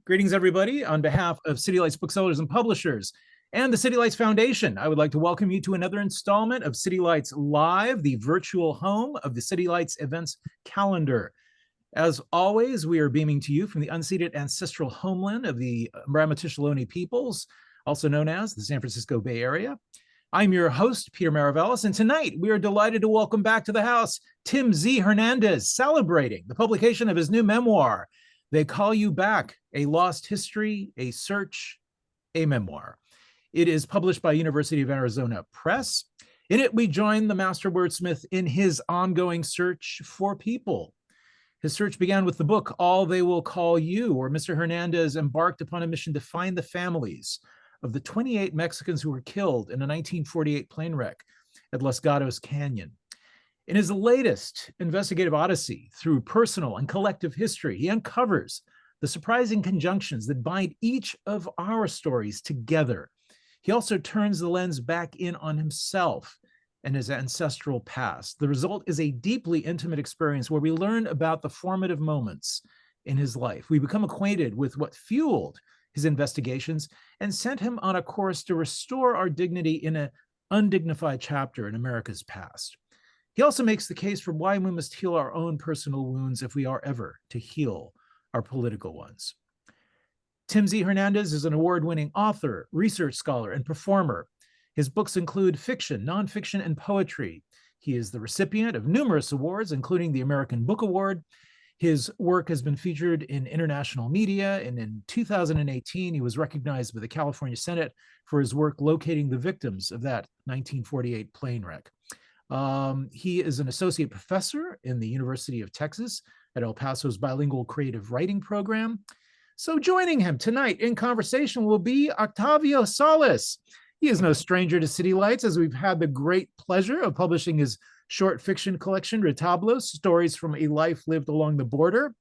Greetings, everybody. On behalf of City Lights Booksellers and Publishers and the City Lights Foundation, I would like to welcome you to another installment of City Lights Live, the virtual home of the City Lights events calendar. As always, we are beaming to you from the unceded ancestral homeland of the Miramichi Ohlone peoples, also known as the San Francisco Bay Area. I'm your host, Peter Maravellis, and tonight we are delighted to welcome back to the house Tim Z. Hernandez, celebrating the publication of his new memoir, They Call You Back, A Lost History, A Search, a Memoir. It is published by University of Arizona Press. In it, we join the master wordsmith in his ongoing search for people. His search began with the book, All They Will Call You, where Mr. Hernandez embarked upon a mission to find the families of the 28 Mexicans who were killed in a 1948 plane wreck at Los Gatos Canyon. In his latest investigative odyssey through personal and collective history, he uncovers the surprising conjunctions that bind each of our stories together. He also turns the lens back in on himself and his ancestral past. The result is a deeply intimate experience where we learn about the formative moments in his life. We become acquainted with what fueled his investigations and sent him on a course to restore our dignity in an undignified chapter in America's past. He also makes the case for why we must heal our own personal wounds if we are ever to heal our political ones. Tim Z. Hernandez is an award-winning author, research scholar, and performer. His books include fiction, nonfiction, and poetry. He is the recipient of numerous awards, including the American Book Award. His work has been featured in international media, and in 2018, he was recognized by the California Senate for his work locating the victims of that 1948 plane wreck. He is an associate professor in the University of Texas at El Paso's bilingual creative writing program. So joining him tonight in conversation will be Octavio Solis. He is no stranger to City Lights, as we've had the great pleasure of publishing his short fiction collection, Retablos, Stories from a Life Lived Along the Border.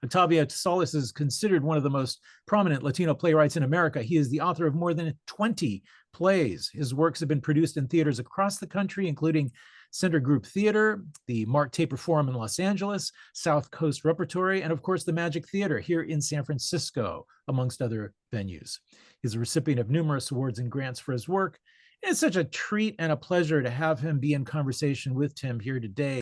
Octavio Solis is considered one of the most prominent Latino playwrights in America. He is the author of more than 20 plays. His works have been produced in theaters across the country, including Center Group Theater, the Mark Taper Forum in Los Angeles, South Coast Repertory, and of course the Magic Theater here in San Francisco, amongst other venues. He's a recipient of numerous awards and grants for his work. It's such a treat and a pleasure to have him be in conversation with Tim here today.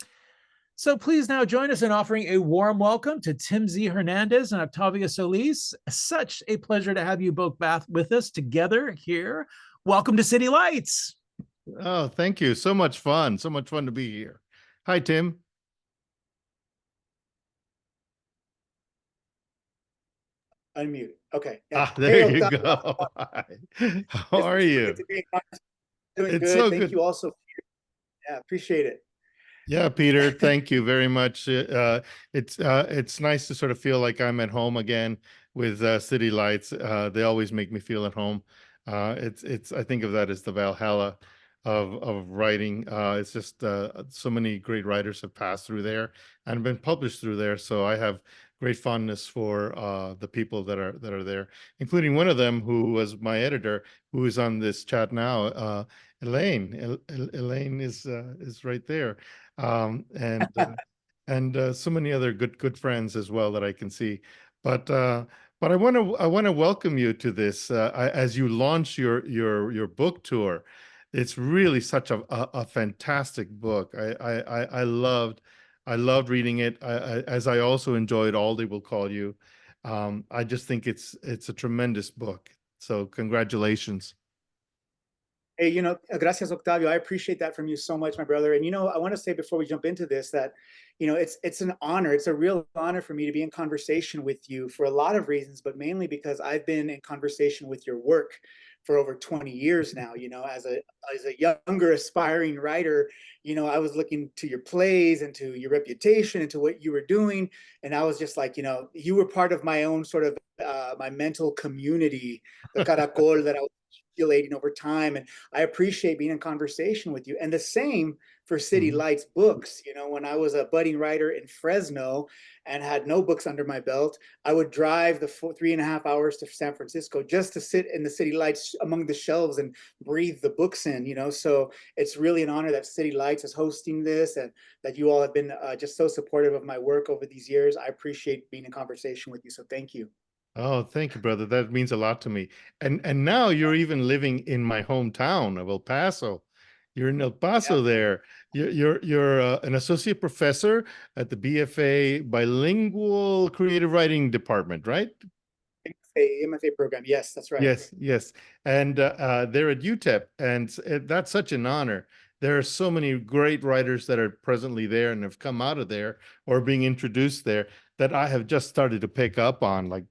So please now join us in offering a warm welcome to Tim Z. Hernandez and Octavio Solis. Such a pleasure to have you both back with us together here. Welcome to City Lights. Oh, thank you. So much fun. So much fun to be here. Hi, Tim. Unmute. Okay. Yeah. There you go. Hi. How are you? Doing it's good. So thank you also. Yeah, appreciate it. Yeah, Peter, thank you very much. It's nice to sort of feel like I'm at home again with City Lights. They always make me feel at home. I think of that as the Valhalla of writing. It's just so many great writers have passed through there and been published through there. So I have great fondness for the people that are there, including one of them who was my editor, who is on this chat now. Elaine. Elaine is right there, and so many other good friends as well that I can see. But I want to welcome you to this as you launch your book tour. It's really such a fantastic book. I loved reading it, as I also enjoyed All They Will Call You. I just think it's a tremendous book. So congratulations. Hey, gracias, Octavio. I appreciate that from you so much, my brother. And, I want to say before we jump into this that, it's an honor. It's a real honor for me to be in conversation with you for a lot of reasons, but mainly because I've been in conversation with your work for over 20 years now. As a younger aspiring writer, I was looking to your plays and to your reputation and to what you were doing. And I was just like, you were part of my own sort of my mental community, the caracol that I was accumulating over time. And I appreciate being in conversation with you. And the same for City Lights books. When I was a budding writer in Fresno and had no books under my belt, I would drive the 3.5 hours to San Francisco just to sit in the City Lights among the shelves and breathe the books in, So it's really an honor that City Lights is hosting this and that you all have been just so supportive of my work over these years. I appreciate being in conversation with you. So thank you. Oh, thank you, brother. That means a lot to me. And now you're even living in my hometown of El Paso. You're in El Yeah, Paso there. You're an associate professor at the BFA Bilingual Creative Writing Department, right? MFA program. Yes, that's right. Yes, yes. And they're at UTEP, and that's such an honor. There are so many great writers that are presently there and have come out of there or being introduced there that I have just started to pick up on, like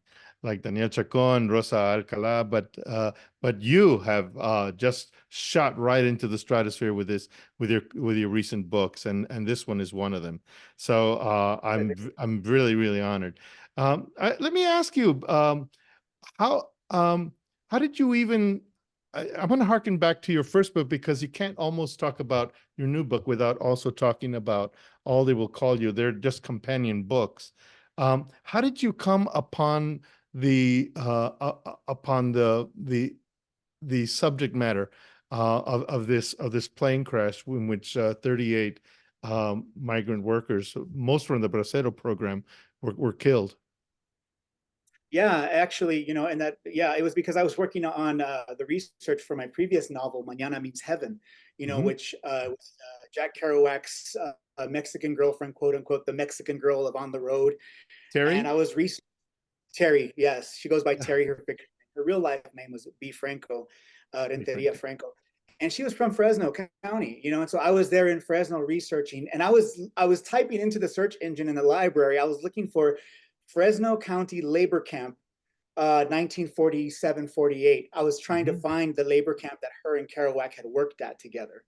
Daniel Chacon, Rosa Alcalá, but you have just shot right into the stratosphere with this with your recent books, and this one is one of them. So I'm really really honored. Let me ask you. How how did you even I want to harken back to your first book because you can't almost talk about your new book without also talking about All They Will Call You. They're just companion books. How did you come upon the subject matter of this plane crash in which 38 migrant workers, most from the Bracero program, were killed? Yeah, actually, and it was because I was working on the research for my previous novel, Mañana Means Heaven, Mhm. which was Jack Kerouac's Mexican girlfriend, quote unquote, the Mexican girl of On the Road. And Terry? I was Terry, yes, she goes by Terry. Her real life name was B. Franco, Renteria Franco. And she was from Fresno County, and so I was there in Fresno researching, and I was typing into the search engine in the library. I was looking for Fresno County labor camp, 1947-48. I was trying to Mhm. find the labor camp that her and Kerouac had worked at together.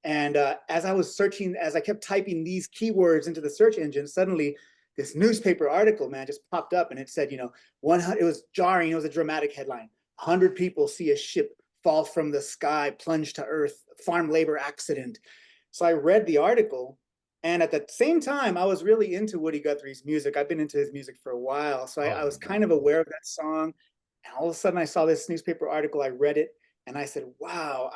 And as I was searching, as I kept typing these keywords into the search engine, suddenly this newspaper article, man, just popped up, and it said, 100. It was jarring. It was a dramatic headline: 100 people see a ship fall from the sky, plunge to earth, farm labor accident. So I read the article, and at the same time, I was really into Woody Guthrie's music. I've been into his music for a while, so I Oh, was kind of aware of that song. And all of a sudden, I saw this newspaper article. I read it, and I said, "Wow,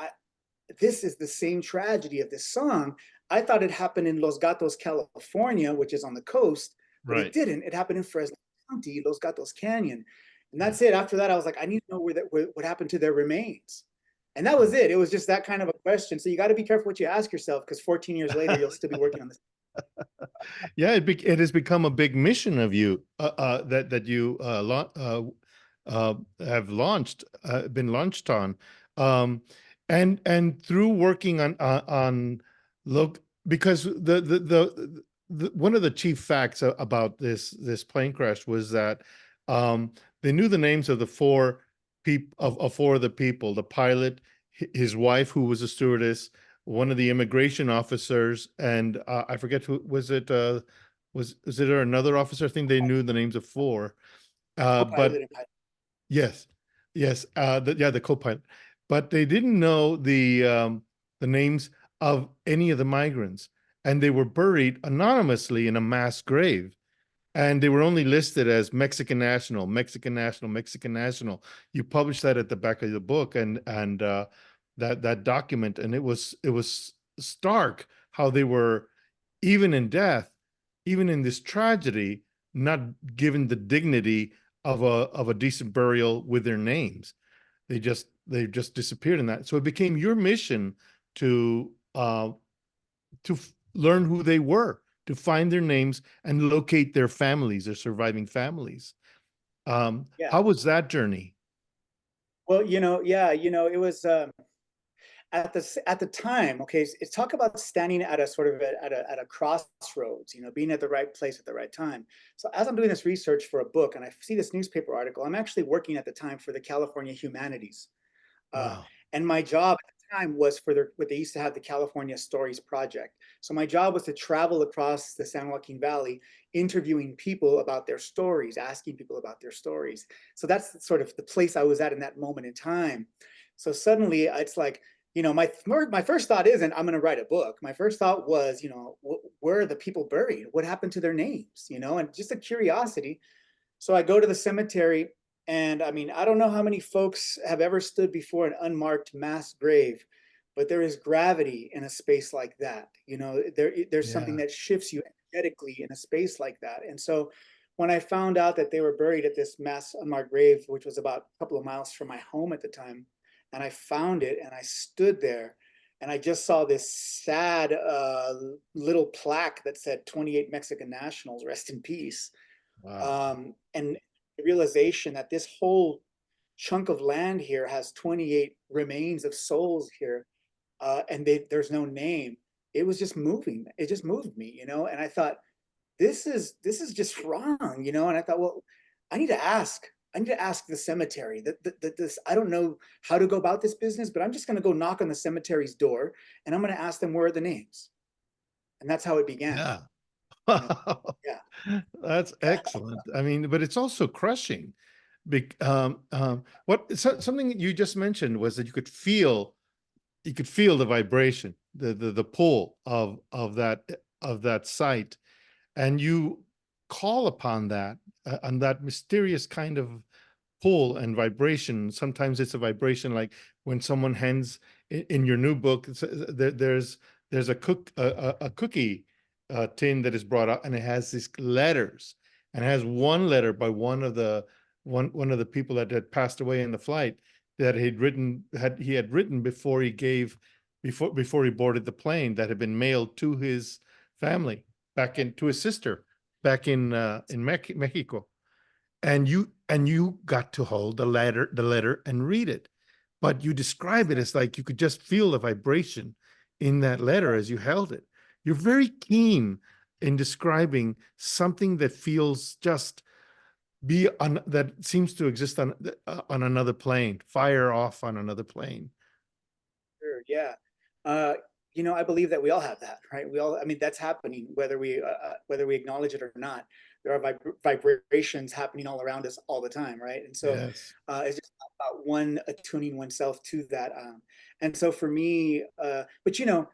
this is the same tragedy of this song. I thought it happened in Los Gatos, California, which is on the coast, but it right. didn't. It happened in Fresno County, Los Gatos Canyon." And Yeah. that's it. After that, I was like, I need to know what happened to their remains. And that was it. It was just that kind of a question. So you got to be careful what you ask yourself, because 14 years later, you'll still be working on this. Yeah, it has become a big mission of you that you have been launched on, um, and through working on look because one of the chief facts about this plane crash was that they knew the names of the four people of four of the people: the pilot, his wife, who was a stewardess, one of the immigration officers, and I forget who was it. Was it another officer? I think they knew the names of four. But Co-pilot and pilot. yes, yes, the co-pilot. But they didn't know the names of any of the migrants, and they were buried anonymously in a mass grave. And they were only listed as Mexican national, Mexican national, Mexican national. You published that at the back of the book, and that document, and it was stark how they were, even in death, even in this tragedy, not given the dignity of a decent burial with their names. They just disappeared in that. So it became your mission to learn who they were, to find their names and locate their families, their surviving families. Yeah. How was that journey? Well, yeah, it was at the time. Okay, it's talk about standing at a sort of at a crossroads. Being at the right place at the right time. So as I'm doing this research for a book, and I see this newspaper article, I'm actually working at the time for the California Humanities. Uh, Wow. and my job at the time was for what they used to have, the California Stories Project. So my job was to travel across the San Joaquin Valley, interviewing people about their stories, asking people about their stories. So that's sort of the place I was at in that moment in time. So suddenly it's like, my first thought isn't I'm going to write a book. My first thought was, where are the people buried? What happened to their names? And just a curiosity. So I go to the cemetery, and I mean, I don't know how many folks have ever stood before an unmarked mass grave, but there is gravity in a space like that. There's something Yeah. that shifts you energetically in a space like that. And so when I found out that they were buried at this mass unmarked grave, which was about a couple of miles from my home at the time, and I found it and I stood there and I just saw this sad little plaque that said 28 Mexican nationals, rest in peace. Wow. And the realization that this whole chunk of land here has 28 remains of souls here, and there's no name. It was just moving. It just moved me, you know. And I thought, this is just wrong, you know. And I thought, well, I need to ask. I need to ask the cemetery. This, I don't know how to go about this business, but I'm just going to go knock on the cemetery's door, and I'm going to ask them where are the names. And that's how it began. Yeah. You know? Yeah. That's excellent. I mean, but it's also crushing. Something you just mentioned was that you could feel the vibration, the pull of that site, and you call upon that on that mysterious kind of pull and vibration. Sometimes it's a vibration like when someone hands in your new book, there's a cookie tin that is brought out, and it has these letters, and it has one letter by one of the people that had passed away in the flight that he had written before he boarded the plane, that had been mailed to his family to his sister back in Mexico. And you got to hold the letter and read it, but you describe it as like you could just feel the vibration in that letter as you held it. You're very keen in describing something that feels just that seems to exist on another plane, fire off on another plane. Sure, yeah. You know, I believe that we all have that, right? We all, I mean, that's happening whether we acknowledge it or not. There are vibrations happening all around us all the time, right? And so Yes. it's just about one attuning oneself to that. And so for me, but you know,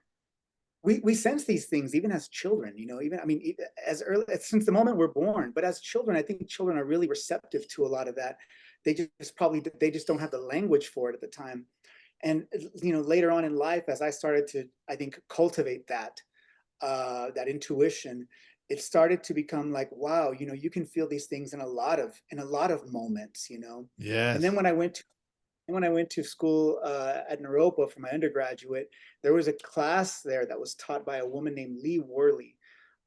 we sense these things even as children, you know, even, I mean, as early since the moment we're born. But as children, I think children are really receptive to a lot of that. They just don't have the language for it at the time. And you know, later on in life, as I started to, I think, cultivate that intuition, it started to become like, wow, you know, you can feel these things in a lot of moments, you know. And Yes. then when I went to school at Naropa for my undergraduate, there was a class there that was taught by a woman named Lee Worley,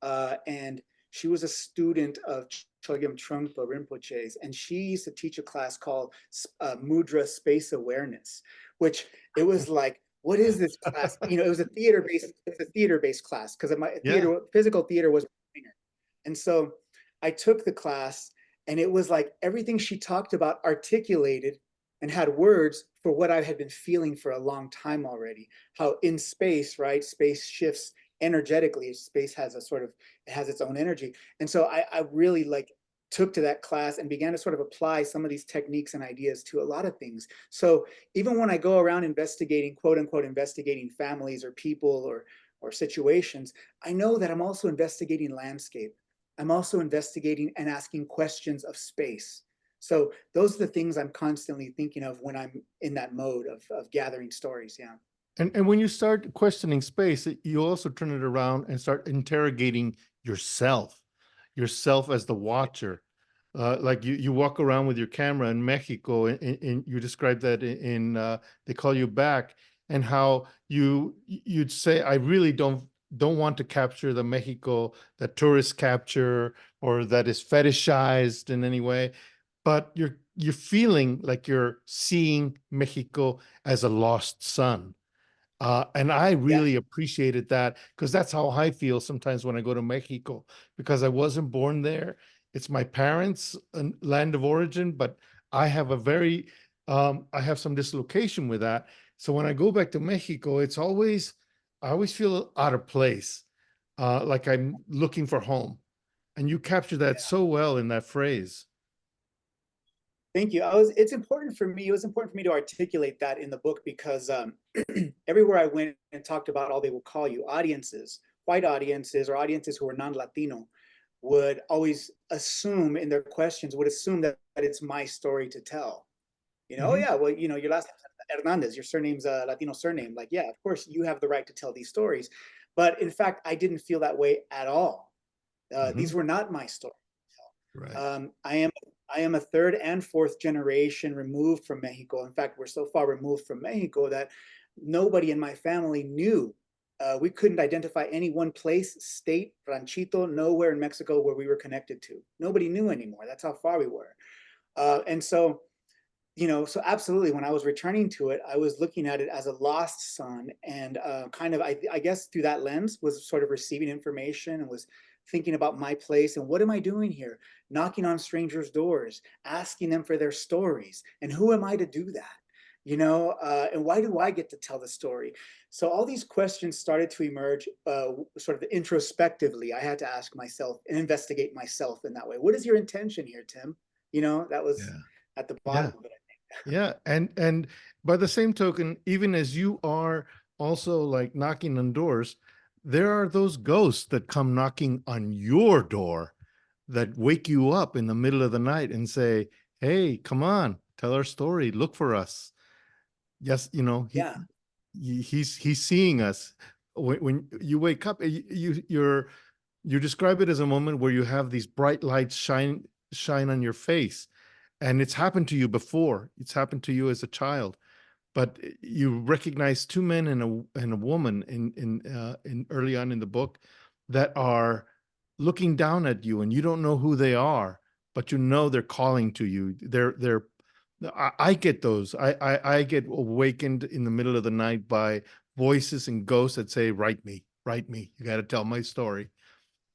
and she was a student of Chogyam Trungpa Rinpoche's, and she used to teach a class called Mudra Space Awareness, which it was like, what is this class? You know, it was a theater-based class, because my physical theater was minor. And so I took the class, and it was like everything she talked about articulated and had words for what I had been feeling for a long time already. How in space, right? Space shifts energetically. Space has it has its own energy. And so I really like took to that class and began to sort of apply some of these techniques and ideas to a lot of things. So even when I go around investigating, quote unquote, investigating families or people or situations, I know that I'm also investigating landscape. I'm also investigating and asking questions of space. So those are the things I'm constantly thinking of when I'm in that mode of gathering stories. Yeah. And when you start questioning space, you also turn it around and start interrogating yourself as the watcher. Like you walk around with your camera in Mexico, and you describe that in They Call You Back, and how you'd say, I really don't want to capture the Mexico that tourists capture, or that is fetishized in any way, but you're feeling like you're seeing Mexico as a lost son. And I really appreciated that, because that's how I feel sometimes when I go to Mexico, because I wasn't born there. It's my parents' land of origin, but I have I have some dislocation with that. So when I go back to Mexico, I always feel out of place, like I'm looking for home. And you capture that so well in that phrase. Thank you. It's important for me. It was important for me to articulate that in the book, because everywhere I went and talked about all they will call you audiences, white audiences or audiences who are non-Latino, would always assume in their questions, would assume that it's my story to tell. You know, oh yeah, well, you know, your last name's Hernandez, your surname's a Latino surname. Like, yeah, of course you have the right to tell these stories. But in fact, I didn't feel that way at all. These were not my stories. Right. I am a third and fourth generation removed from Mexico. In fact, we're so far removed from Mexico that nobody in my family knew. We couldn't identify any one place, state, ranchito, nowhere in Mexico where we were connected to. Nobody knew anymore. That's how far we were. And so, so absolutely, when I was returning to it, I was looking at it as a lost son, and kind of, I guess through that lens, was sort of receiving information and was thinking about my place and what am I doing here? Knocking on strangers' doors, asking them for their stories, and who am I to do that? And why do I get to tell the story? So all these questions started to emerge sort of introspectively. I had to ask myself and investigate myself in that way. What is your intention here, Tim? That was Yeah. at the Yeah. bottom of it. Yeah. And by the same token, even as you are also like knocking on doors, there are those ghosts that come knocking on your door that wake you up in the middle of the night and say, "Hey, come on, tell our story. Look for us." Yes, Yeah. he's seeing us. When you wake up, you describe it as a moment where you have these bright lights shine on your face, and it's happened to you before. It's happened to you as a child, but you recognize two men and a woman in early on in the book that are looking down at you, and you don't know who they are, but they're calling to you. I get those. I get awakened in the middle of the night by voices and ghosts that say, write me. You got to tell my story."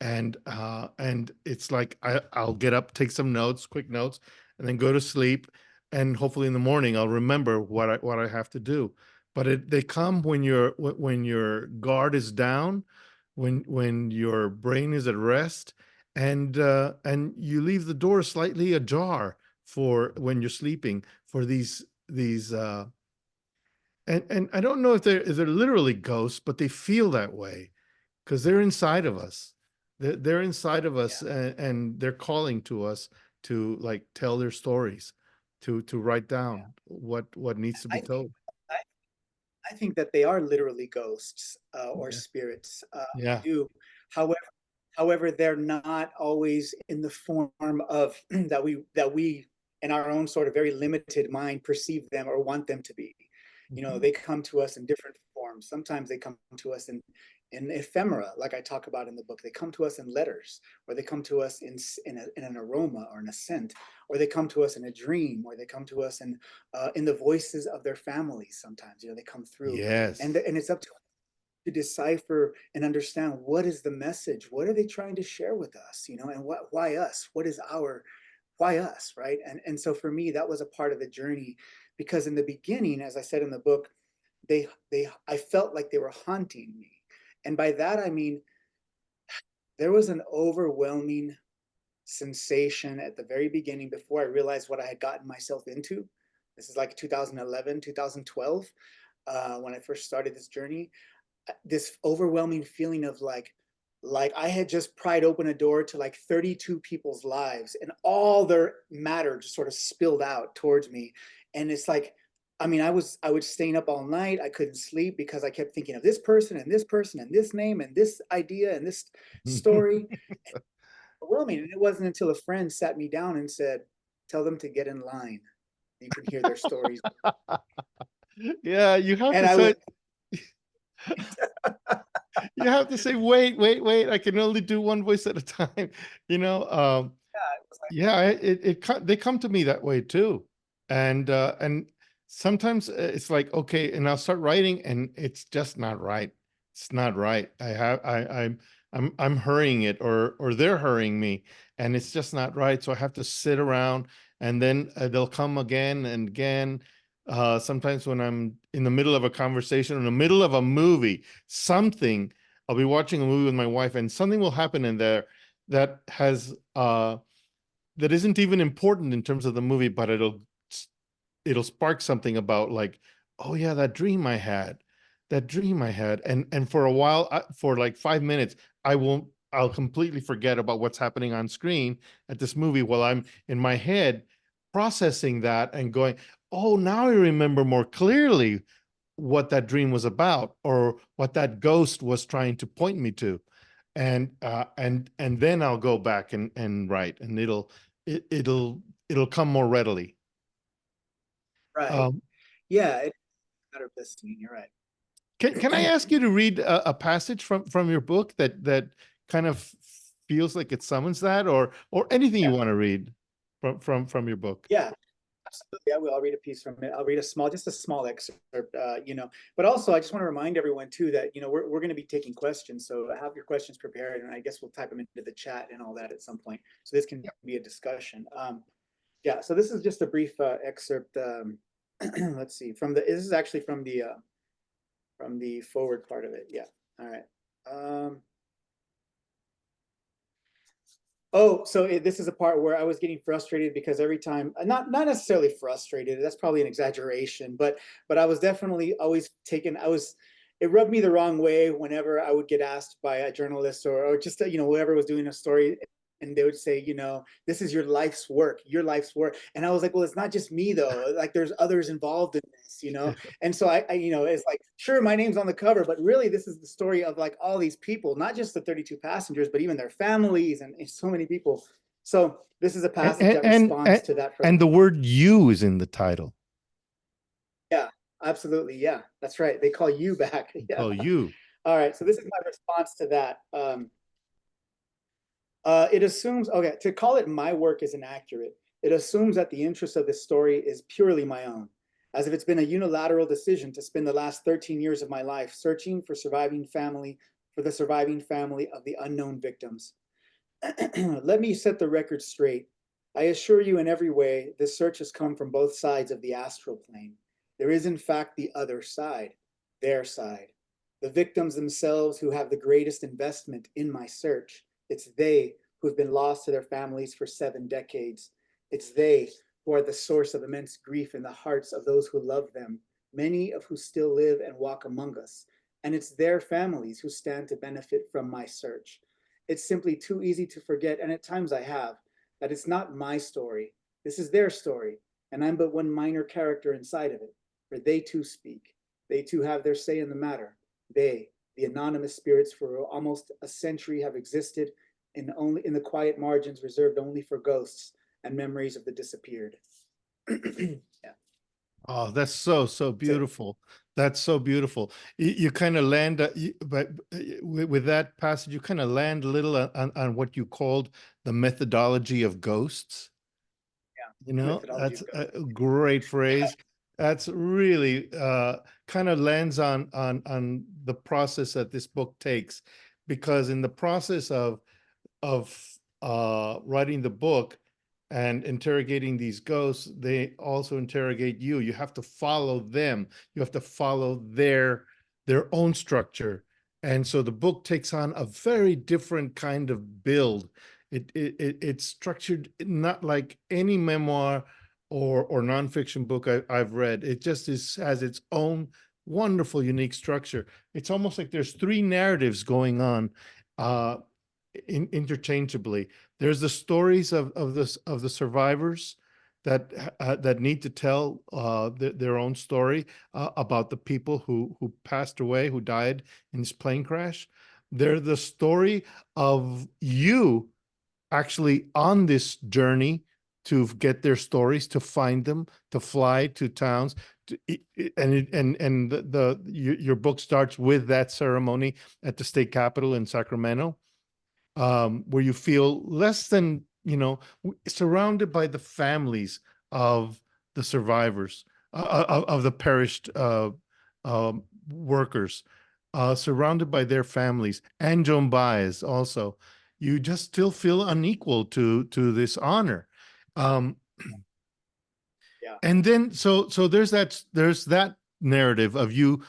And it's like I'll get up, take some notes, quick notes, and then go to sleep. And hopefully in the morning I'll remember what I have to do. But they come when your guard is down, when your brain is at rest, and you leave the door slightly ajar for when you're sleeping for these and I don't know if they're literally ghosts, but they feel that way because they're inside of us. They're inside of us, Yeah. and they're calling to us to like tell their stories, to write Yeah. down what needs to be I think told. I, I think that they are literally ghosts or Yeah. spirits. I Yeah. do. However, they're not always in the form of that we in our own sort of very limited mind perceive them or want them to be. Mhm. They come to us in different forms. Sometimes they come to us in ephemera, like I talk about in the book. They come to us in letters, or they come to us in an aroma or an a scent, or they come to us in a dream, or they come to us in the voices of their families. Sometimes they come through, and Yes. it's up to decipher and understand what is the message, what are they trying to share with us, and why us, what is our why us, right? And so for me that was a part of the journey, because in the beginning, as I said in the book, I felt like they were haunting me. And by that I mean there was an overwhelming sensation at the very beginning before I realized what I had gotten myself into. This is like 2011, 2012, when I first started this journey. This overwhelming feeling of like I had just pried open a door to like 32 people's lives, and all their matter just sort of spilled out towards me. And it's like, I mean, I was staying up all night. I couldn't sleep because I kept thinking of this person and this person and this name and this idea and this story. Overwhelming. And it wasn't until a friend sat me down and said, "Tell them to get in line. You can hear their stories." Yeah, you have And to I say was, you have to say, wait, I can only do one voice at a time. you know um yeah, it was like, yeah, they come to me that way too. And sometimes it's like, okay, and I'll start writing and it's just not right. It's not right. I'm hurrying it, or they're hurrying me, and it's just not right. So I have to sit around, and then they'll come again and again. Sometimes when I'm in the middle of a conversation, in the middle of a movie, something, I'll be watching a movie with my wife, and something will happen in there that has that isn't even important in terms of the movie, but it'll spark something about like, oh yeah, that dream I had, and for a while, for like 5 minutes, I'll completely forget about what's happening on screen at this movie while I'm in my head processing that and going, oh, now I remember more clearly what that dream was about, or what that ghost was trying to point me to. and then I'll go back and write, and it'll come more readily. Right. Um, Yeah, it's a matter of listening. You're right. can I ask you to read a passage from your book that kind of feels like it summons that, or anything you Yeah. want to read from your book? Yeah, absolutely. I will. I'll read a piece from it. I'll read just a small excerpt, but also I just want to remind everyone too that, we're going to be taking questions. So have your questions prepared, and I guess we'll type them into the chat and all that at some point. So this can be a discussion. Yeah. So this is just a brief excerpt. Let's see, this is actually from the forward part of it. Yeah. All right. Oh, so this is a part where I was getting frustrated because every time, not necessarily frustrated, that's probably an exaggeration, but I was definitely always it rubbed me the wrong way whenever I would get asked by a journalist or just, whoever was doing a story, and they would say, this is your life's work, And I was like, well, it's not just me though. Like there's others involved in this. And so I it's like, sure, my name's on the cover, but really this is the story of like all these people, not just the 32 passengers, but even their families and so many people. So this is a passage that responds to that. And the word "you" is in the title. Yeah, absolutely. Yeah, that's right. They call you back. Yeah. Oh, you. All right. So this is my response to that. It assumes, okay, to call it my work is inaccurate. It assumes that the interest of this story is purely my own, as if it's been a unilateral decision to spend the last 13 years of my life searching for the surviving family of the unknown victims. Let me set the record straight. I assure you in every way, this search has come from both sides of the astral plane. There is in fact the other side, their side, the victims themselves who have the greatest investment in my search. It's they who have been lost to their families for 7 decades. It's they who are the source of immense grief in the hearts of those who love them, many of who still live and walk among us. And it's their families who stand to benefit from my search. It's simply too easy to forget, and at times I have, that it's not my story. This is their story, and I'm but one minor character inside of it, for they too speak. They too have their say in the matter. They, the anonymous spirits for almost a century, have existed in the quiet margins reserved only for ghosts and memories of the disappeared. Yeah. Oh, that's so beautiful. That's so beautiful. You kind of land, but with that passage, you kind of land a little on what you called the methodology of ghosts. Yeah. That's a great phrase. That's really kind of lands on the process that this book takes, because in the process of writing the book and interrogating these ghosts, they also interrogate you. You have to follow them. You have to follow their own structure. And so the book takes on a very different kind of build. It's structured not like any memoir or nonfiction book I've read. It just has its own wonderful, unique structure. It's almost like there's 3 narratives going on interchangeably. There's the stories of the survivors that need to tell their own story about the people who passed away, who died in this plane crash. They're the story of you actually on this journey to get their stories, to find them, to fly to towns, your book starts with that ceremony at the state capitol in Sacramento, where you feel less than, surrounded by the families of the survivors, of the perished workers, surrounded by their families, and Joan Baez also. You just still feel unequal to this honor. Yeah. And then so there's that narrative of you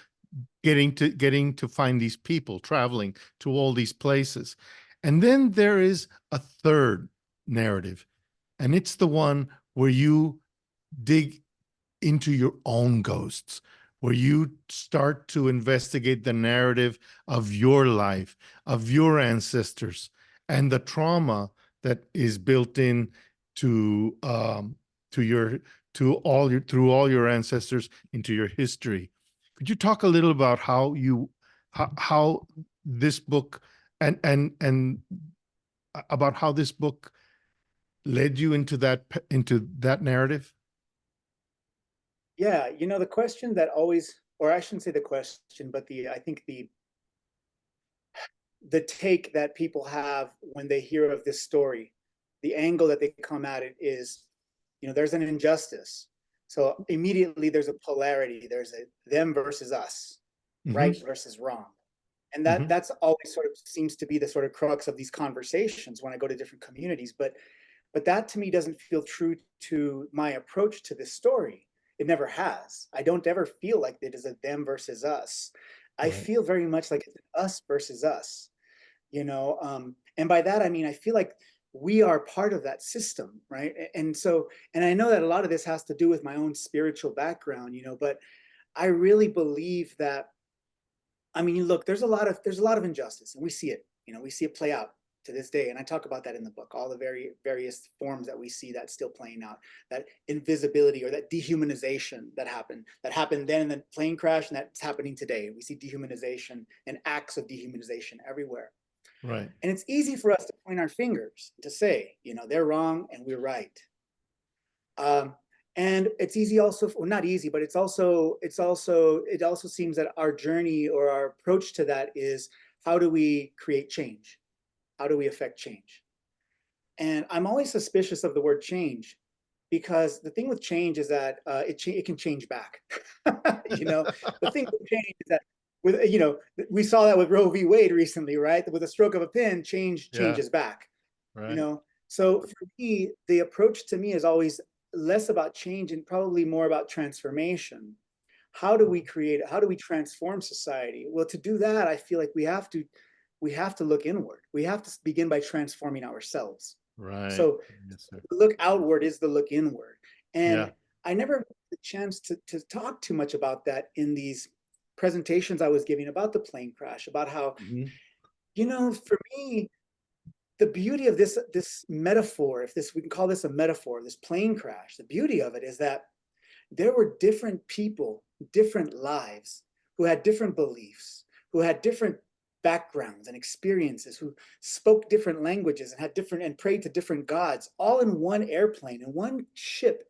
getting to find these people, traveling to all these places. And then there is a third narrative, and it's the one where you dig into your own ghosts, where you start to investigate the narrative of your life, of your ancestors, and the trauma that is built in to through all your ancestors into your history. Could you talk a little about how this book and about how this book led you into that narrative? Yeah, the question that always, or I shouldn't say the question, but I think the take that people have when they hear of this story, the angle that they come at it is, there's an injustice. So immediately there's a polarity. There's a them versus us, right versus wrong. And that's always sort of seems to be the sort of crux of these conversations when I go to different communities. But that to me doesn't feel true to my approach to this story. It never has. I don't ever feel like it is a them versus us. I feel very much like it's an us versus us, and by that I mean I feel like we are part of that system, right? And I know that a lot of this has to do with my own spiritual background, but I really believe that, I mean, look, there's a lot of injustice, and we see it, we see it play out to this day. And I talk about that in the book, all the various forms that we see that's still playing out, that invisibility or that dehumanization that happened then in the plane crash, and that's happening today. We see dehumanization and acts of dehumanization everywhere. Right. And it's easy for us to point our fingers to say, they're wrong and we're right. And it's easy also, well, not easy, but it also seems that our journey or our approach to that is, how do we create change? How do we affect change? And I'm always suspicious of the word change, because the thing with change is that it can change back. The thing with change is that, we saw that with Roe v. Wade recently, right? With a stroke of a pen, change changes back. Right. So for me, the approach to me is always less about change and probably more about transformation. How do we transform society? Well, to do that, I feel like we have to look inward. We have to begin by transforming ourselves. Right. So yes, the look outward is the look inward. And I never had the chance to talk too much about that in these presentations I was giving about the plane crash, about how, for me, the beauty of this metaphor, we can call this a metaphor, this plane crash, the beauty of it is that there were different people, different lives, who had different beliefs, who had different backgrounds and experiences, who spoke different languages and prayed to different gods, all in one airplane, in one ship.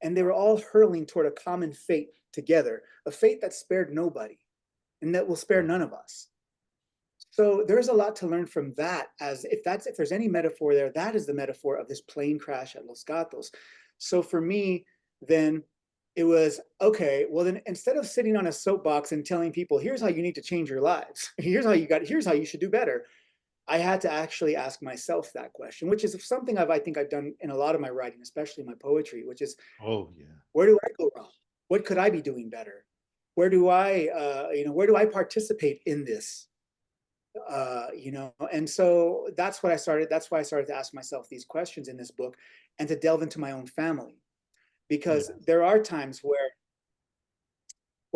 And they were all hurling toward a common fate together, a fate that spared nobody and that will spare none of us. So there's a lot to learn from that. As if there's any metaphor there, that is the metaphor of this plane crash at Los Gatos. So for me, then it was, okay, well then instead of sitting on a soapbox and telling people, here's how you need to change your lives, here's how you should do better, I had to actually ask myself that question, which is something I think I've done in a lot of my writing, especially my poetry, which is, where do I go wrong? What could I be doing better? Where do I participate in this? And so that's why I started to ask myself these questions in this book, and to delve into my own family, because there are times where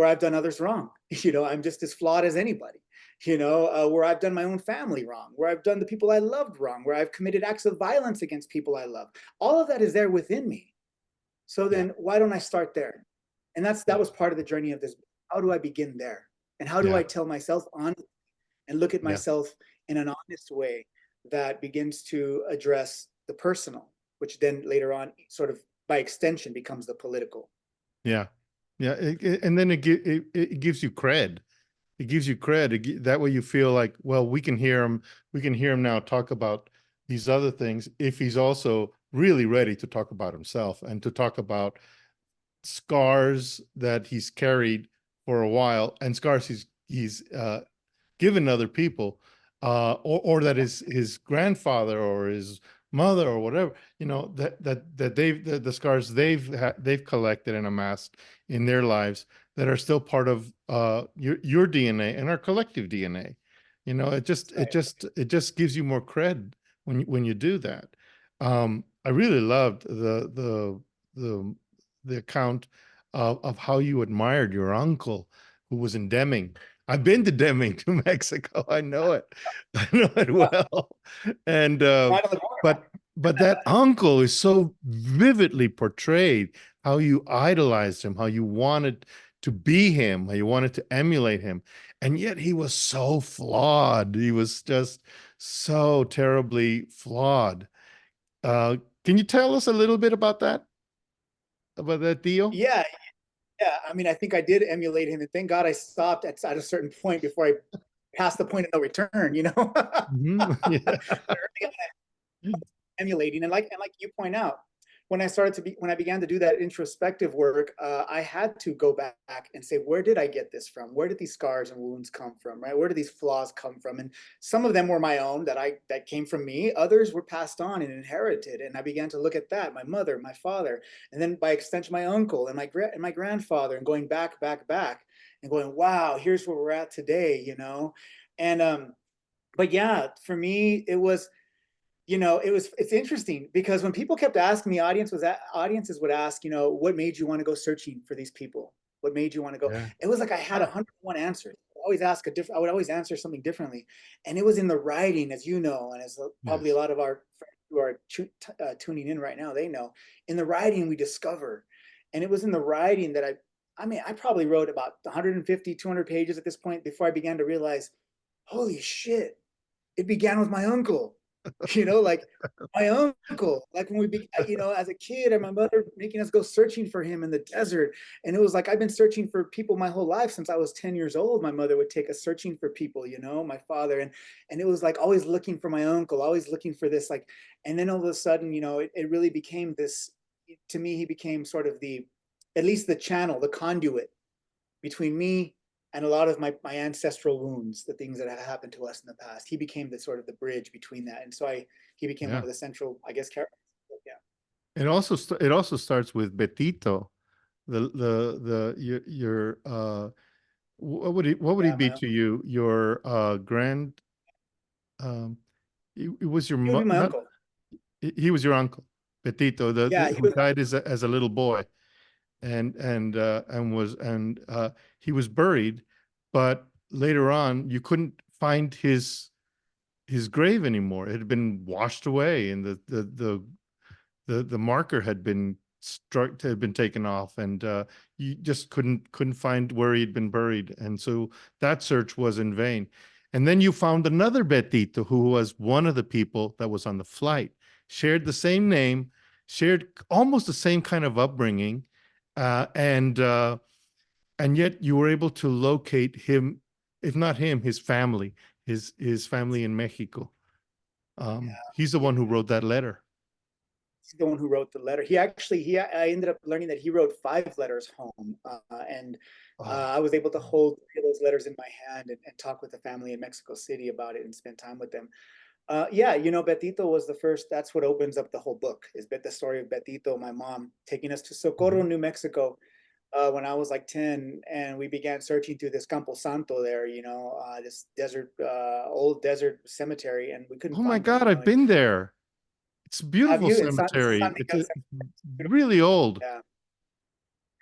I've done others wrong. I'm just as flawed as anybody, where I've done my own family wrong, where I've done the people I loved wrong, where I've committed acts of violence against people I love. All of that is there within me. So then why don't I start there? And that was part of the journey of this book. How do I begin there? And how do I tell myself honestly and look at myself in an honest way that begins to address the personal, which then later on sort of by extension becomes the political. And then it gives you cred. It gives you cred. That way you feel like, well, we can hear him now talk about these other things, if he's also really ready to talk about himself and to talk about scars that he's carried for a while, and scars he's given other people, or that his grandfather or his mother or whatever, that the scars they've collected and amassed in their lives that are still part of your DNA and our collective DNA. It just gives you more cred when you do that. I really loved the account of how you admired your uncle who was in Deming. I've been to Deming, to Mexico. I know it. I know it well. And but that uncle is so vividly portrayed, how you idolized him, how you wanted to be him. You wanted to emulate him. And yet he was so flawed. He was just so terribly flawed. Can you tell us a little bit about that? About that deal? Yeah, yeah. I mean, I think I did emulate him, and thank God I stopped at a certain point before I passed the point of no return, you know. Mhm. Yeah. But early on, emulating, and like you point out, when I began to do that introspective work, I had to go back and say, where did I get this from? Where did these scars and wounds come from? Right? Where did these flaws come from? And some of them were my own, that came from me. Others were passed on and inherited. And I began to look at that, my mother, my father, and then by extension my uncle and my grandfather, and going back, and going, wow, here's where we're at today, you know. And but yeah, for me it was, it's interesting because when people kept asking me, audiences would ask, what made you want to go searching for these people? What made you want to go? Yeah. It was like I had 101 answers. I would always answer something differently. And it was in the writing, as you know, and as probably a Yes. lot of our friends who are tuning in right now, they know, in the writing we discover. And it was in the writing that I mean, I probably wrote about 150, 200 pages at this point before I began to realize, holy shit, it began with my uncle. Like my uncle, like when as a kid, and my mother making us go searching for him in the desert. And it was like, I've been searching for people my whole life. Since I was 10 years old, my mother would take us searching for people, my father. And it was like always looking for my uncle, always looking for this, like, and then all of a sudden, it really became this, to me, he became sort of at least the channel, the conduit between me and a lot of my ancestral wounds, the things that had happened to us in the past. He became the sort of the bridge between that. And so he became one Yeah. of the central, I guess, characters. Yeah. It also starts with Betito, your what would he Yeah. be to you? Your grand it was your He would be my not uncle. he was your uncle, Betito, Yeah. who died as a little boy, and he was buried, but later on you couldn't find his grave anymore. It had been washed away, and the marker had been taken off, and you just couldn't find where he'd been buried, and so that search was in vain. And then you found another Betito who was one of the people that was on the flight, shared the same name, shared almost the same kind of upbringing, uh, and uh, and yet you were able to locate him, if not him, his family in Mexico. He's the Yeah. one who wrote that letter. He's the one who wrote the letter. I ended up learning that he wrote 5 letters home. And Oh, I was able to hold those letters in my hand and talk with the family in Mexico City about it and spend time with them. Yeah, Betito was the first. That's what opens up the whole book, is the story of Betito, my mom, taking us to Socorro, mhm. New Mexico, when I was like 10, and we began searching through this Campo Santo there, this old desert cemetery, and we couldn't Oh my find him. God, I've been there. It's a Have beautiful you? This is cemetery. San It's Miguel really old. Cemetery. Yeah,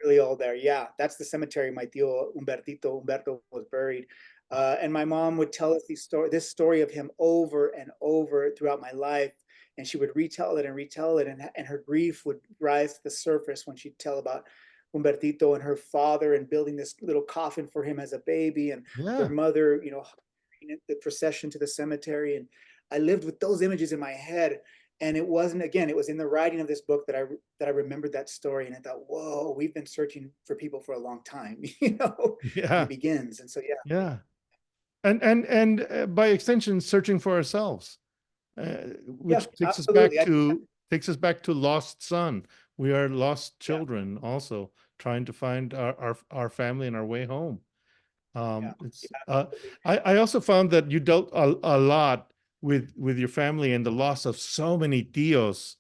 really old there. Yeah, that's the cemetery my tío Humberto was buried. And my mom would tell us this story of him over and over throughout my life. And she would retell it and retell it. And her grief would rise to the surface when she'd tell about Humbertito and her father, and building this little coffin for him as a baby, and their Yeah, mother, the procession to the cemetery. And I lived with those images in my head. And it wasn't, again, it was in the writing of this book that I remembered that story, and I thought, whoa, we've been searching for people for a long time, and yeah, it begins. And so, yeah, yeah. And by extension, searching for ourselves, yeah, which absolutely. takes us back to lost son. We are lost Yeah, children, also trying to find our family and our way home. yeah, It's yeah, absolutely. I also found that you dealt a lot with your family and the loss of so many tios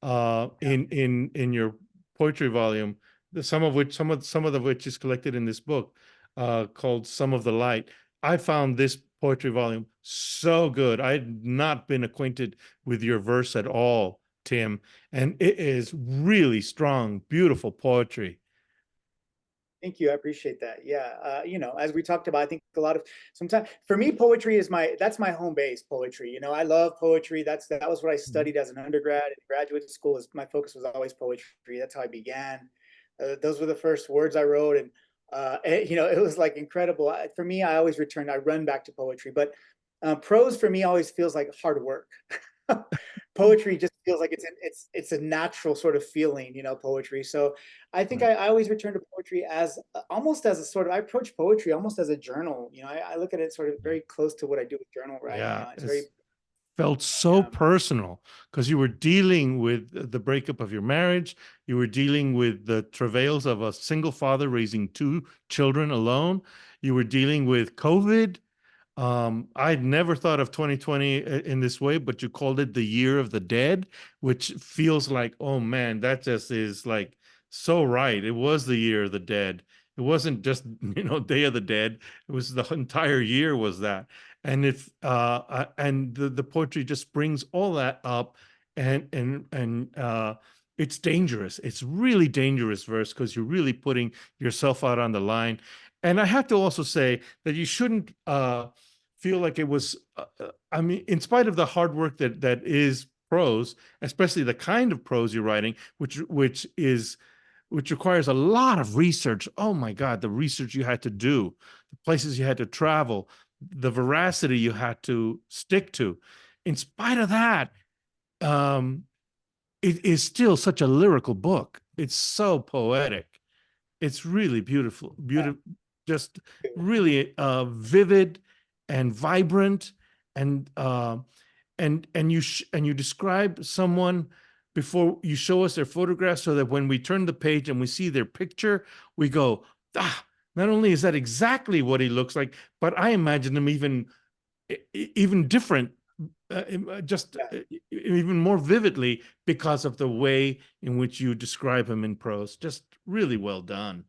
Yeah. in your poetry volume, some of the which is collected in this book called Some of the Light. I found this poetry volume so good. I had not been acquainted with your verse at all, Tim, and it is really strong, beautiful poetry. Thank you. I appreciate that. Yeah. As we talked about, I think sometimes for me, poetry that's my home base, poetry. I love poetry. That was what I Mhm. studied as an undergrad in graduate school. My focus was always poetry. That's how I began. Those were the first words I wrote. And you know, it was like incredible. For me, I always run back to poetry, but prose for me always feels like hard work. Poetry just feels like it's a natural sort of feeling, you know, poetry. So I think I always return to poetry as almost as a sort of, I approach poetry almost as a journal. You know, I look at it sort of very close to what I do with journal writing. You Yeah, know, it's very, felt so yeah, personal because you were dealing with the breakup of your marriage. You were dealing with the travails of a single father raising two children alone. You were dealing with COVID. I'd never thought of 2020 in this way, but you called it the year of the dead, which feels like, oh man, that just is like so right. It was the year of the dead. It wasn't just, Day of the Dead. It was the entire year was that. And if and the poetry just brings all that up, and it's dangerous. It's really dangerous verse because you're really putting yourself out on the line. And I have to also say that you shouldn't feel like it was, I mean, in spite of the hard work that is prose, especially the kind of prose you're writing, which requires a lot of research. Oh my God, the research you had to do, the places you had to travel, the veracity you had to stick to. In spite of that, it is still such a lyrical book. It's so poetic. It's really beautiful, just really vivid and vibrant, and you describe someone before you show us their photograph, so that when we turn the page and we see their picture, we go, not only is that exactly what he looks like, but I imagine him even different, even more vividly because of the way in which you describe him in prose. Just really well done.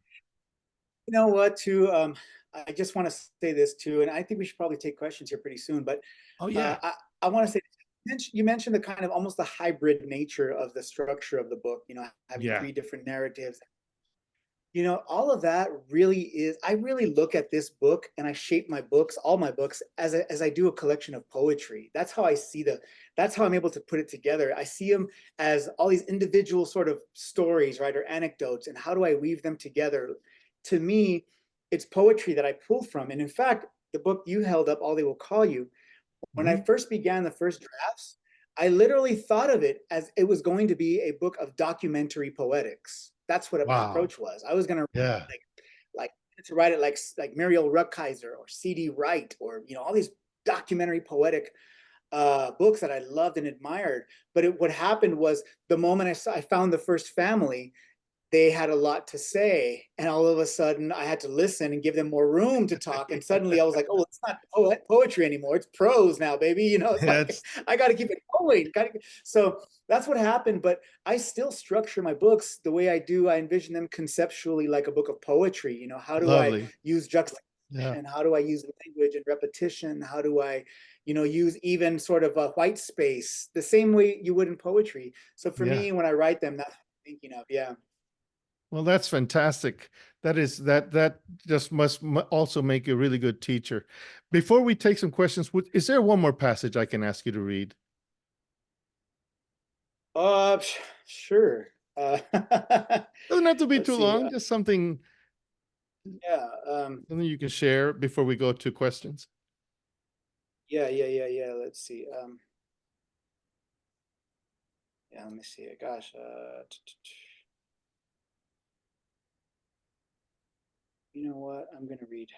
you know what, too, I just want to say this too, and I think we should probably take questions here pretty soon, but Oh yeah. I want to say, you mentioned the kind of almost the hybrid nature of the structure of the book, you know, having Yeah. three different narratives. You know, all of that really is, I really look at this book and I shape my books, all my books, as I do a collection of poetry. That's how I see that's how I'm able to put it together. I see them as all these individual sort of stories, right, or anecdotes, and how do I weave them together? To me, it's poetry that I pull from. And in fact, the book you held up, All They Will Call You, when I first began the first drafts, I literally thought of it as it was going to be a book of documentary poetics. That's what my Wow. approach was. I was going to Yeah. like to write it like Muriel Rukeyser or C.D. Wright, or you know, all these documentary poetic books that I loved and admired. But what happened was, the moment I found the first family, they had a lot to say, and all of a sudden I had to listen and give them more room to talk, and suddenly I was like, oh, it's not poetry anymore, it's prose now, baby. You know, it's like, I got to keep it going. So that's what happened. But I still structure my books the way I do. I envision them conceptually like a book of poetry. You know, how do I use juxtaposition? How do I use language and repetition? How do I, you know, use even sort of a white space the same way you would in poetry? So for me, when I write them, that's what I'm thinking of. Yeah. Well, that's fantastic. That just must also make you a really good teacher. Before we take some questions, is there one more passage I can ask you to read? Sure. Doesn't have to be Let's too see. long, just something Yeah. something you can share before we go to questions. Yeah. Let's see. Yeah, let me see. Gosh. You know what? I'm gonna read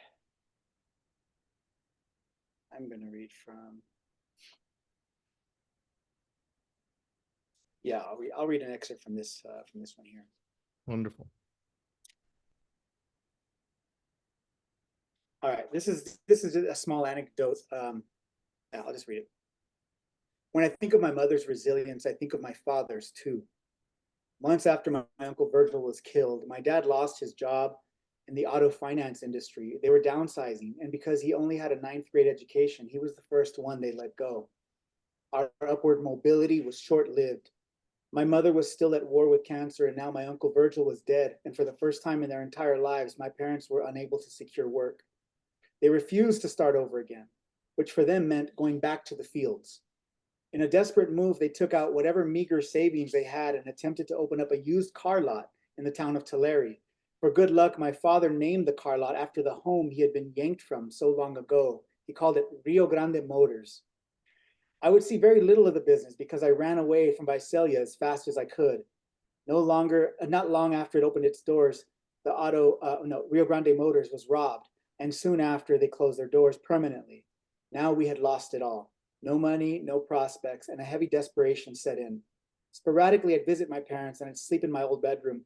from. Yeah, I'll read an excerpt from this one here. Wonderful. All right. This is a small anecdote. I'll just read it. When I think of my mother's resilience, I think of my father's too. Months after my Uncle Virgil was killed, my dad lost his job in the auto finance industry. They were downsizing, and because he only had a 9th grade education, he was the first one they let go. Our upward mobility was short-lived. My mother was still at war with cancer, and now my Uncle Virgil was dead, and for the first time in their entire lives, my parents were unable to secure work. They refused to start over again, which for them meant going back to the fields. In a desperate move, they took out whatever meager savings they had and attempted to open up a used car lot in the town of Tulare. For good luck, my father named the car lot after the home he had been yanked from so long ago. He called it Rio Grande Motors. I would see very little of the business because I ran away from Visalia as fast as I could. Not long after it opened its doors, Rio Grande Motors was robbed, and soon after they closed their doors permanently. Now we had lost it all. No money, no prospects, and a heavy desperation set in. Sporadically, I'd visit my parents and I'd sleep in my old bedroom,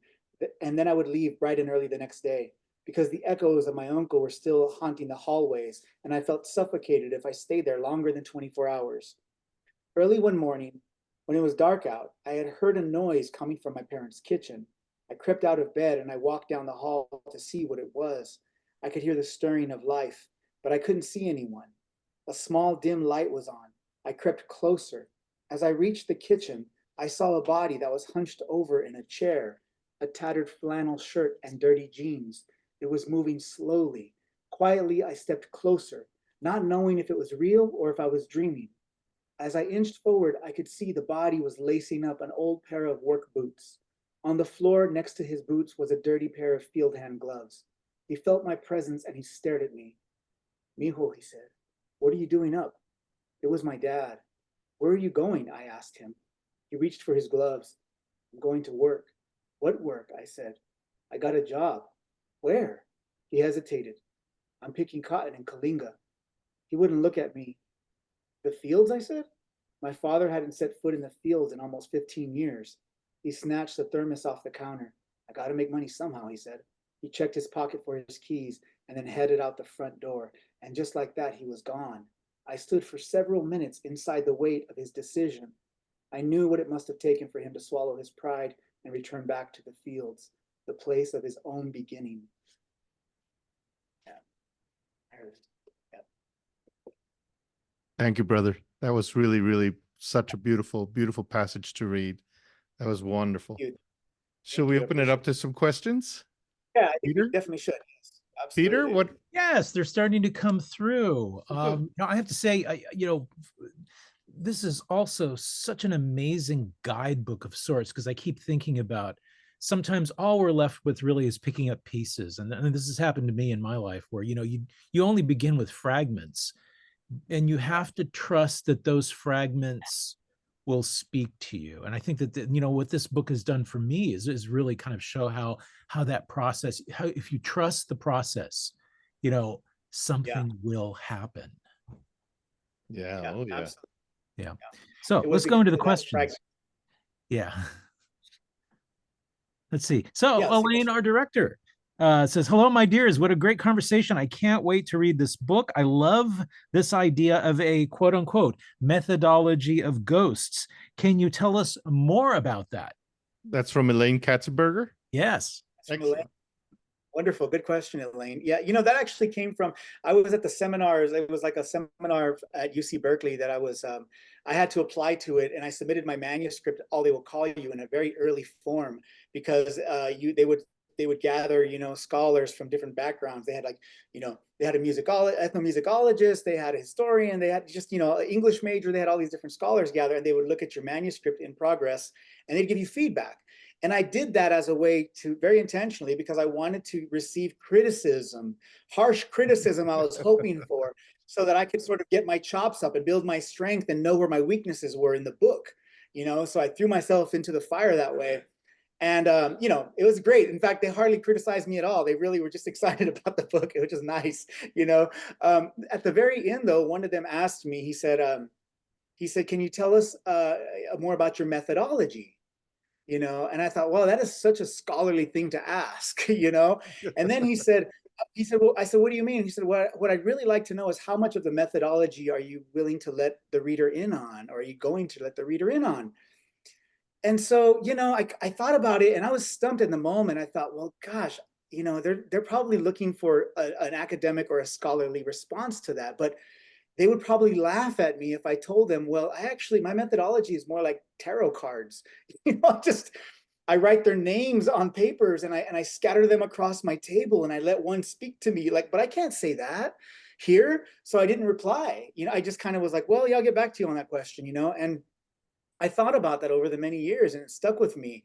and then I would leave bright and early the next day because the echoes of my uncle were still haunting the hallways, and I felt suffocated if I stayed there longer than 24 hours. Early one morning, when it was dark out, I had heard a noise coming from my parents' kitchen. I crept out of bed and I walked down the hall to see what it was. I could hear the stirring of life, but I couldn't see anyone. A small dim light was on. I crept closer. As I reached the kitchen, I saw a body that was hunched over in a chair, a tattered flannel shirt and dirty jeans. It was moving slowly. Quietly, I stepped closer, not knowing if it was real or if I was dreaming. As I inched forward, I could see the body was lacing up an old pair of work boots. On the floor next to his boots was a dirty pair of field hand gloves. He felt my presence and he stared at me. Mijo, he said, what are you doing up? It was my dad. Where are you going? I asked him. He reached for his gloves. I'm going to work. What work? I said. I got a job. Where? He hesitated. I'm picking cotton in Kalinga. He wouldn't look at me. The fields, I said? My father hadn't set foot in the fields in almost 15 years. He snatched the thermos off the counter. I gotta make money somehow, he said. He checked his pocket for his keys and then headed out the front door. And just like that, he was gone. I stood for several minutes inside the weight of his decision. I knew what it must have taken for him to swallow his pride and return back to the fields, the place of his own beginning. Yeah. Thank you, brother. That was really, really such a beautiful, beautiful passage to read. That was wonderful. Should we open it up to some questions? Yeah, I think Peter? we definitely should. Yes, Peter, absolutely. what? Yes, they're starting to come through. I have to say, this is also such an amazing guidebook of sorts, because I keep thinking about sometimes all we're left with really is picking up pieces. And this has happened to me in my life where, you only begin with fragments, and you have to trust that those fragments will speak to you. And I think that what this book has done for me is really kind of show how that process, how if you trust the process, something will happen. Yeah. Yeah, Oh, yeah. absolutely. Yeah. So It was let's go into the because of that questions. fragment. Yeah. Let's see. So Yeah, Elaine, our director, says, hello, my dears. What a great conversation. I can't wait to read this book. I love this idea of a quote unquote methodology of ghosts. Can you tell us more about that? That's from Elaine Katzenberger. Yes. Excellent. Wonderful. Good question, Elaine. Yeah, that actually came from, I was at the seminars. It was like a seminar at UC Berkeley that I had to apply to it, and I submitted my manuscript, all they will call you, in a very early form, because they would gather, scholars from different backgrounds. They had they had a ethnomusicologist, they had a historian, they had just, English major, they had all these different scholars gather, and they would look at your manuscript in progress and they'd give you feedback. And I did that as a way to, very intentionally, because I wanted to receive criticism, harsh criticism I was hoping for, so that I could sort of get my chops up and build my strength and know where my weaknesses were in the book, so I threw myself into the fire that way. And, it was great. In fact, they hardly criticized me at all. They really were just excited about the book, which is nice. At the very end, though, one of them asked me, he said, can you tell us more about your methodology? And I thought, well, that is such a scholarly thing to ask, And then he said, well, I said, what do you mean? He said, what I'd really like to know is how much of the methodology are you willing to let the reader in on? Or are you going to let the reader in on? And so, I thought about it, and I was stumped in the moment. I thought, well, gosh, they're probably looking for an academic or a scholarly response to that, but they would probably laugh at me if I told them, well, my methodology is more like tarot cards. I write their names on papers and I scatter them across my table and I let one speak to me, but I can't say that here. So I didn't reply. I just kind of was like, well, yeah, I'll get back to you on that question, and I thought about that over the many years and it stuck with me.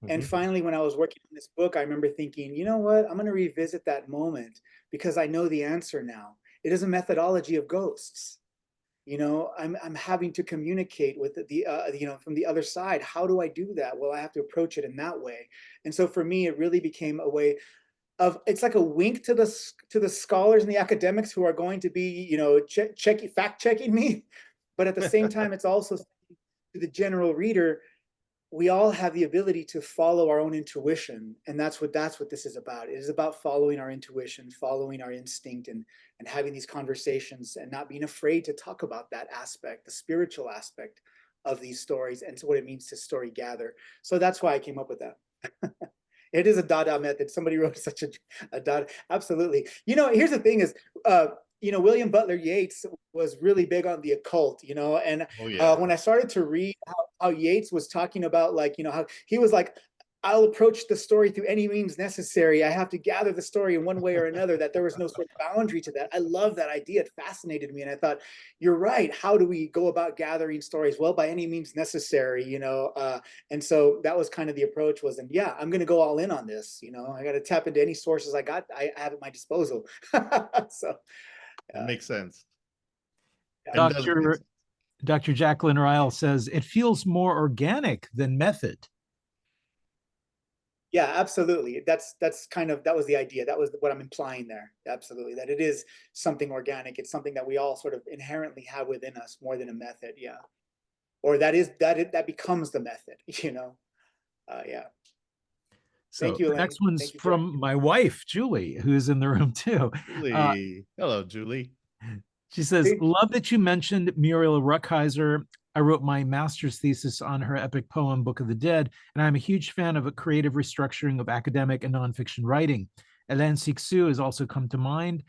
And Mhm. finally, when I was working on this book, I remember thinking, you know what? I'm going to revisit that moment because I know the answer now. It is a methodology of ghosts. I'm having to communicate with from the other side. How do I do that? Well, I have to approach it in that way. And so for me, it really became a way of, it's like a wink to the scholars and the academics who are going to be, fact checking me. But at the same time, it's also to the general reader, we all have the ability to follow our own intuition, and that's what this is about. It is about following our intuition, following our instinct, and having these conversations and not being afraid to talk about that aspect, the spiritual aspect of these stories, and so what it means to story gather. So that's why I came up with that. It is a Dada method. Somebody wrote such a Dada. Absolutely. Here's the thing is, William Butler Yeats was really big on the occult, and Oh yeah. when I started to read how Yeats was talking about, like, how he was like, I'll approach the story through any means necessary. I have to gather the story in one way or another, that there was no sort of boundary to that. I love that idea. It fascinated me. And I thought, you're right. How do we go about gathering stories? Well, by any means necessary, and so that was kind of the approach was, and yeah, I'm going to go all in on this. I got to tap into any sources I have at my disposal. So It makes sense. Yeah. And does make sense. Dr. Jacqueline Ryle says it feels more organic than method. Yeah, absolutely. That was the idea. That was what I'm implying there. Absolutely. That it is something organic. It's something that we all sort of inherently have within us more than a method. Yeah. Or that becomes the method, yeah. So Thank you, the Elaine. next one's Thank you, from my wife, Julie, who's in the room too. Julie. Hello, Julie. She says, See? love that you mentioned Muriel Rukeyser. I wrote my master's thesis on her epic poem, Book of the Dead, and I'm a huge fan of a creative restructuring of academic and nonfiction writing. Hélène Cixous has also come to mind.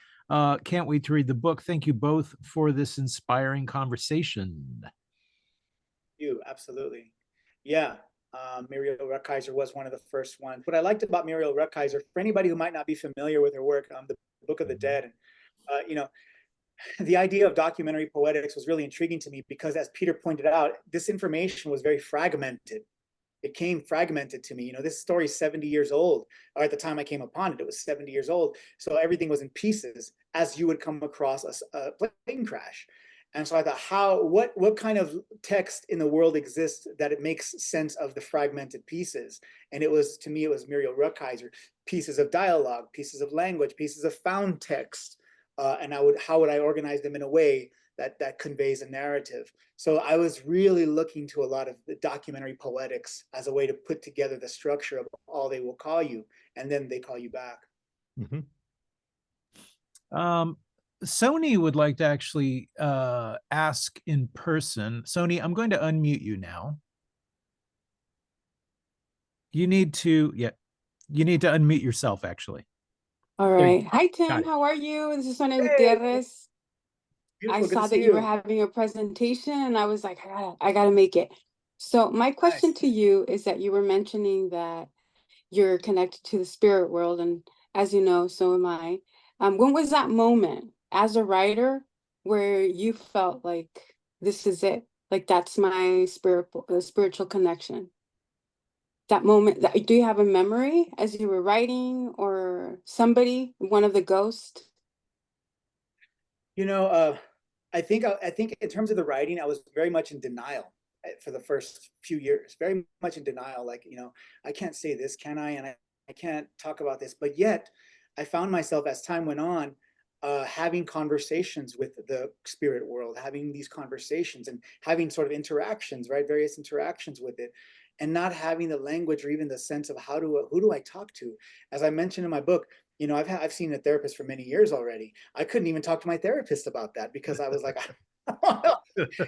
Can't wait to read the book. Thank you both for this inspiring conversation. You, absolutely. Yeah. Muriel Rukeyser was one of the first ones. What I liked about Muriel Rukeyser, for anybody who might not be familiar with her work, the Book of the Dead, the idea of documentary poetics was really intriguing to me because, as Peter pointed out, this information was very fragmented. It came fragmented to me. This story is 70 years old, or at the time I came upon it, it was 70 years old. So everything was in pieces, as you would come across a plane crash. And so I thought, what kind of text in the world exists that it makes sense of the fragmented pieces? And to me, it was Muriel Rukeyser, pieces of dialogue, pieces of language, pieces of found text. And how would I organize them in a way that conveys a narrative? So I was really looking to a lot of the documentary poetics as a way to put together the structure of all they will call you, and then they call you back. Mm-hmm. Sony would like to actually ask in person. Sony, I'm going to unmute you now. You need to unmute yourself, actually. All right. Hi, Got Tim. it. How are you? This is Sonia Hey, Gutierrez. beautiful. I Good saw to see that you were you. having a presentation, and I was like, I gotta make it. So my question Nice. to you is that you were mentioning that you're connected to the spirit world, and as you know, so am I. When was that moment as a writer where you felt like this is it? Like that's my spiritual connection? That moment, do you have a memory as you were writing, or somebody, one of the ghosts? I think in terms of the writing, I was very much in denial for the first few years, very much in denial. Like, I can't say this, can I? And I can't talk about this. But yet I found myself, as time went on, having conversations with the spirit world, having these conversations and having sort of interactions, right? Various interactions with it, and not having the language or even the sense of who do I talk to? As I mentioned in my book, I've seen a therapist for many years already. I couldn't even talk to my therapist about that because I was like, I don't know,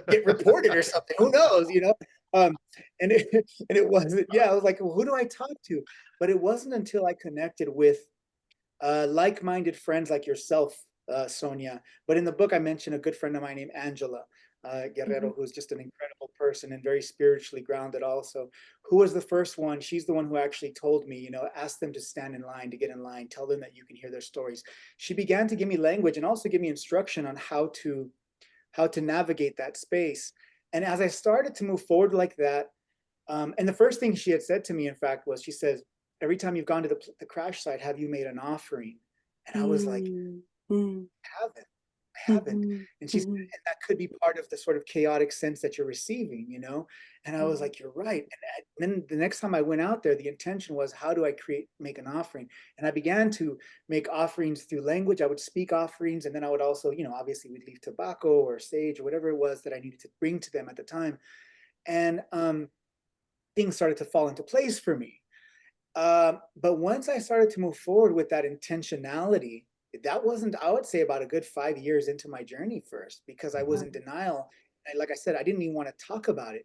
get reported or something. Who knows, and it wasn't. Yeah, I was like, well, who do I talk to? But it wasn't until I connected with like-minded friends like yourself, Sonia. But in the book, I mentioned a good friend of mine named Angela Guerrero, who's just an incredible person and very spiritually grounded also, who was the first one. She's the one who actually told me, ask them to stand in line, to get in line, tell them that you can hear their stories. She began to give me language and also give me instruction on how to navigate that space. And as I started to move forward like that, And the first thing she had said to me, in fact, was, she says, every time you've gone to the crash site, have you made an offering? And I was like, Mm, I haven't. mhm, And she said, mhm, and that could be part of the sort of chaotic sense that you're receiving, you know? And I was like, you're right. And then the next time I went out there, the intention was, how do I make an offering? And I began to make offerings through language. I would speak offerings, and then I would also, you know, obviously we'd leave tobacco or sage or whatever it was that I needed to bring to them at the time. And things started to fall into place for me. But once I started to move forward with that intentionality, that wasn't, I would say, about a good 5 years into my journey first, because I was in denial. And like I said, I didn't even want to talk about it.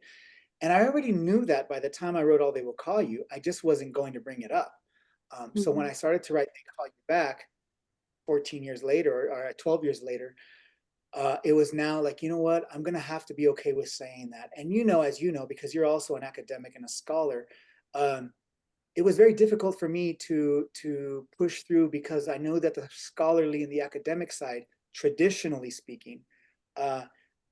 And I already knew that by the time I wrote All They Will Call You, I just wasn't going to bring it up. So when I started to write They Call You Back 14 years later, or 12 years later, it was now like, you know what, I'm going to have to be okay with saying that. And, you know, as you know, because you're also an academic and a scholar, it was very difficult for me to push through, because I know that the scholarly and the academic side, traditionally speaking,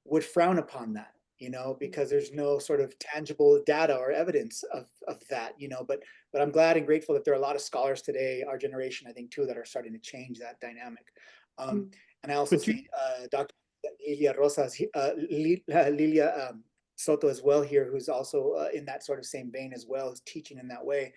would frown upon that, you know, because there's no sort of tangible data or evidence of that, you know. But I'm glad and grateful that there are a lot of scholars today, our generation, I think, too, that are starting to change that dynamic. And I also see Dr. Lilia Soto as well here, who's also in that sort of same vein as well, who's teaching in that way.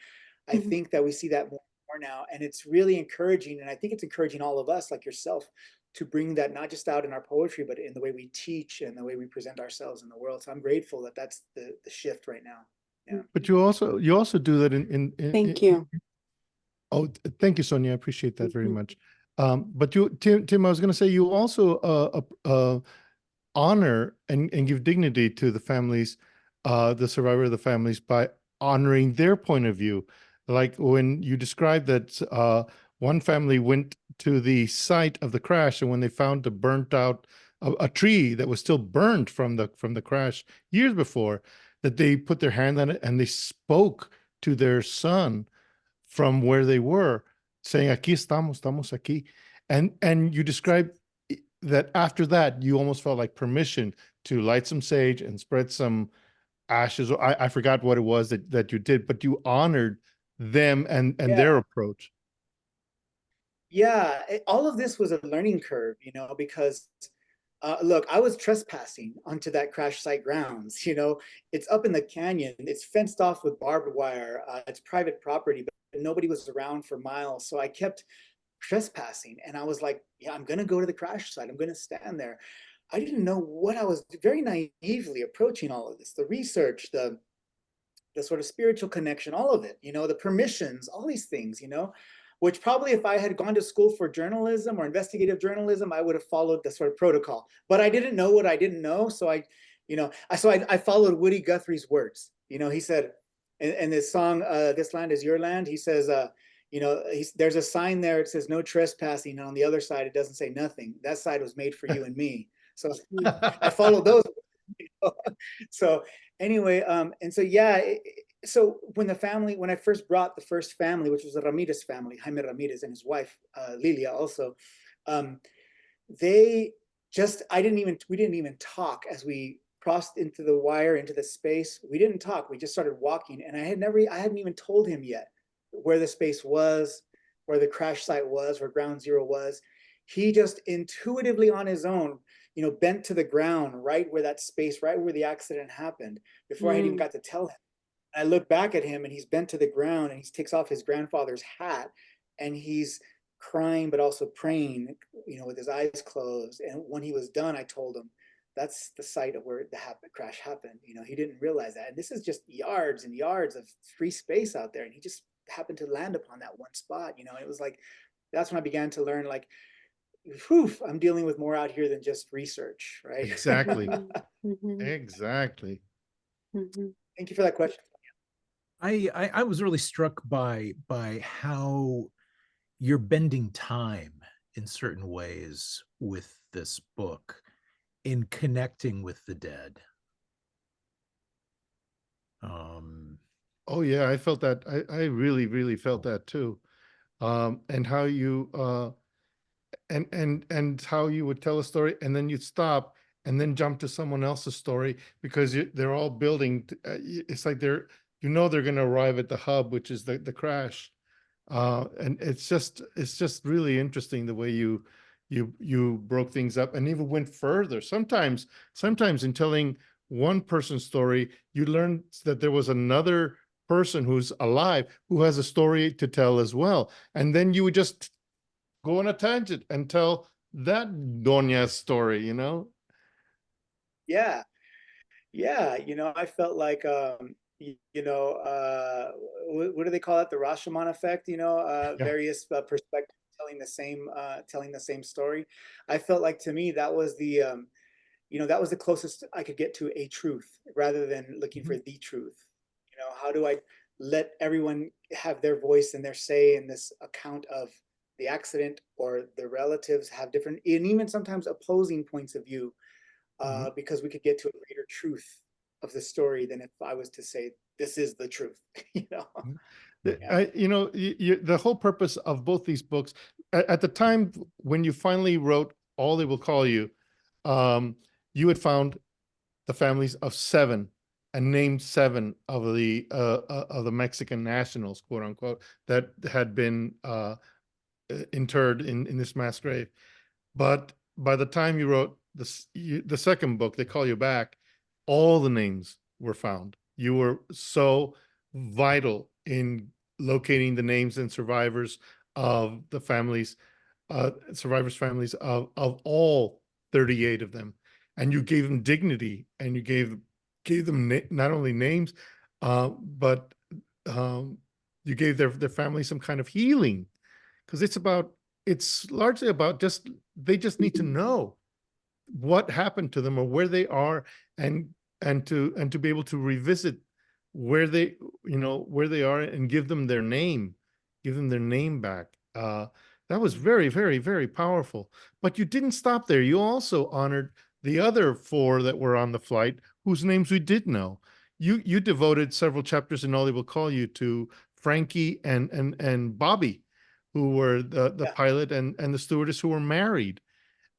I think that we see that more now, and it's really encouraging. And I think it's encouraging all of us, like yourself, to bring that not just out in our poetry, but in the way we teach and the way we present ourselves in the world. So I'm grateful that that's the shift right now. Yeah. But you also do that Thank you. Oh, thank you, Sonia. I appreciate that very much. But Tim, I was going to say, you also honor and give dignity to the families, the survivor of the families, by honoring their point of view. Like when you described that one family went to the site of the crash, and when they found a burnt out a tree that was still burned from the crash years before, that they put their hand on it and they spoke to their son from where they were, saying, "Aquí estamos aquí," and you described that after that you almost felt like permission to light some sage and spread some ashes. Or I forgot what it was that you did, but you honored them and their approach. Yeah, all of this was a learning curve, you know, because look, I was trespassing onto that crash site grounds. You know, it's up in the canyon. It's fenced off with barbed wire. It's private property, but nobody was around for miles. So I kept trespassing, and I was like, yeah, I'm going to go to the crash site. I'm going to stand there. I didn't know what I was, very naively approaching all of this, the research, the sort of spiritual connection, all of it, you know, the permissions, all these things, you know, which probably if I had gone to school for journalism or investigative journalism, I would have followed the sort of protocol. But I didn't know what I didn't know. So I followed Woody Guthrie's words. You know, he said in this song, This Land Is Your Land, he says, you know, there's a sign there, it says no trespassing. And on the other side, it doesn't say nothing. That side was made for you and me. So I followed those. So anyway, and so yeah, so when I first brought the first family, which was the Ramirez family, Jaime Ramirez and his wife Lilia also, we didn't even talk as we crossed into the wire, into the space. We didn't talk. We just started walking, and I hadn't even told him yet where the space was, where the crash site was, where ground zero was. He just intuitively on his own, you know, bent to the ground right where that space, right where the accident happened, before I had even got to tell him. I look back at him, and he's bent to the ground, and he takes off his grandfather's hat, and he's crying but also praying, you know, with his eyes closed. And when he was done, I told him, that's the site of where the crash happened. You know, he didn't realize that. And this is just yards and yards of free space out there. And he just happened to land upon that one spot. You know, it was like, that's when I began to learn, like, whew, I'm dealing with more out here than just research, right? Exactly. Exactly. Thank you for that question. I was really struck by how you're bending time in certain ways with this book in connecting with the dead. Oh yeah, I felt that. I really, really felt that too. And how you and how you would tell a story, and then you'd stop and then jump to someone else's story, because they're all building. It's like they're going to arrive at the hub, which is the crash. And it's just really interesting the way you broke things up and even went further. Sometimes in telling one person's story, you learn that there was another person who's alive who has a story to tell as well. And then you would just go on a tangent and tell that Doña's story, Yeah. Yeah. I felt like, what do they call it? The Rashomon effect, Yeah. various perspectives telling the same story. I felt like, to me, that was that was the closest I could get to a truth, rather than looking for the truth. How do I let everyone have their voice and their say in this account of the accident, or the relatives have different and even sometimes opposing points of view, because we could get to a greater truth of the story than if I was to say, this is the truth. Yeah. The whole purpose of both these books, at the time when you finally wrote All They Will Call You, you had found the families of 7 and named 7 of the Mexican nationals, quote unquote, that had been interred in this mass grave. But by the time you wrote the second book, They Call You Back, all the names were found. You were so vital in locating the names and survivors of the families, survivors' families of all 38 of them. And you gave them dignity, and you gave them not only names, but you gave their family some kind of healing, because it's largely about they just need to know what happened to them or where they are, and to be able to revisit where they are and give them their name back. That was very, very, very powerful. But you didn't stop there. You also honored the other 4 that were on the flight, whose names we did know. You devoted several chapters in All They Will Call You to Frankie and Bobby, who were the pilot and the stewardess, who were married,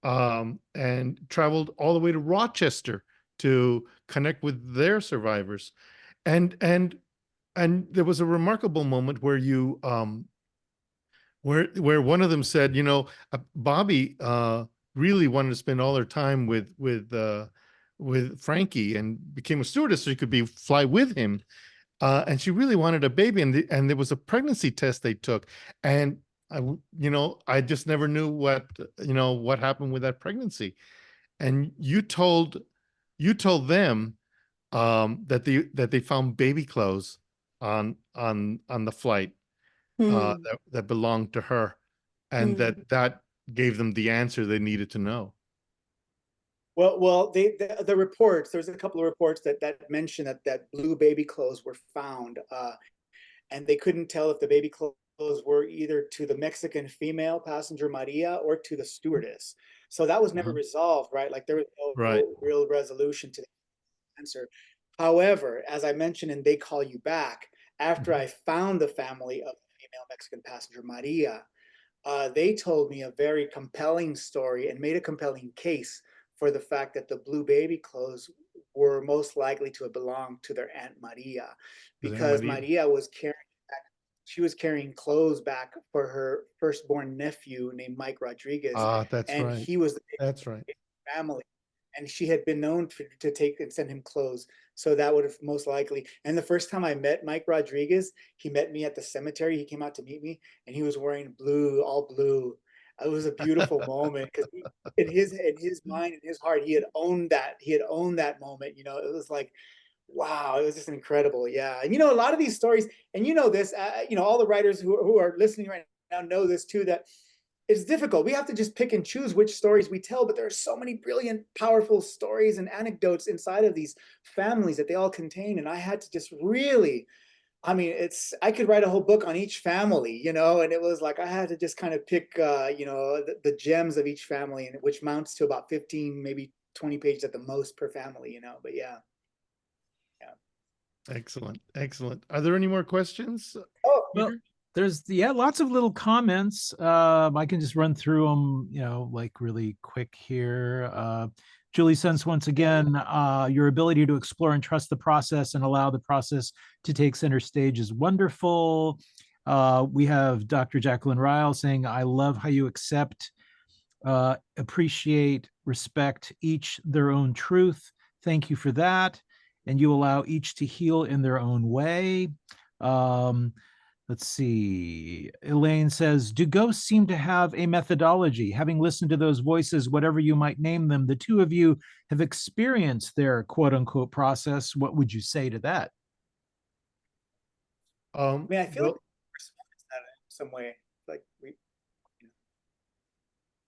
and traveled all the way to Rochester to connect with their survivors. And there was a remarkable moment where you where one of them said, Bobby really wanted to spend all her time with Frankie, and became a stewardess so she could fly with him. And she really wanted a baby, and there was a pregnancy test they took, and I just never knew what happened with that pregnancy. And you told them that they found baby clothes on the flight that belonged to her, and that gave them the answer they needed to know. Well, the reports, there's a couple of reports that mentioned that blue baby clothes were found, and they couldn't tell if the baby clothes were either to the Mexican female passenger Maria or to the stewardess. So that was never resolved, right? Like, there was no real resolution to the answer. However, as I mentioned in They Call You Back, after I found the family of the female Mexican passenger Maria, they told me a very compelling story and made a compelling case for the fact that the blue baby clothes were most likely to have belonged to their Aunt Maria, because Maria was carrying clothes back for her firstborn nephew named Mike Rodriguez. That's and right. He was the That's right. family, and she had been known to take and send him clothes. So that would have most likely. And the first time I met Mike Rodriguez, he met me at the cemetery. He came out to meet me, and he was wearing blue, all blue. It was a beautiful moment, because in his mind, in his heart, he had owned that moment. It was like, wow, it was just incredible. Yeah. And a lot of these stories, and this, all the writers who are listening right now know this too, that it's difficult. We have to just pick and choose which stories we tell, but there are so many brilliant, powerful stories and anecdotes inside of these families that they all contain. And I had to just really, I could write a whole book on each family, and it was like I had to just kind of pick, the gems of each family, and which mounts to about 15, maybe 20 pages at the most per family, but yeah. Excellent. Are there any more questions? Oh, well, there's lots of little comments. I can just run through them, like really quick here. Julie sends once again, your ability to explore and trust the process and allow the process to take center stage is wonderful. We have Dr. Jacqueline Ryle saying, I love how you accept, appreciate, respect each their own truth. Thank you for that. And you allow each to heal in their own way. Let's see. Elaine says, do ghosts seem to have a methodology? Having listened to those voices, whatever you might name them, the two of you have experienced their quote unquote process. What would you say to that? I mean, I feel like we respond to that in some way. Like we,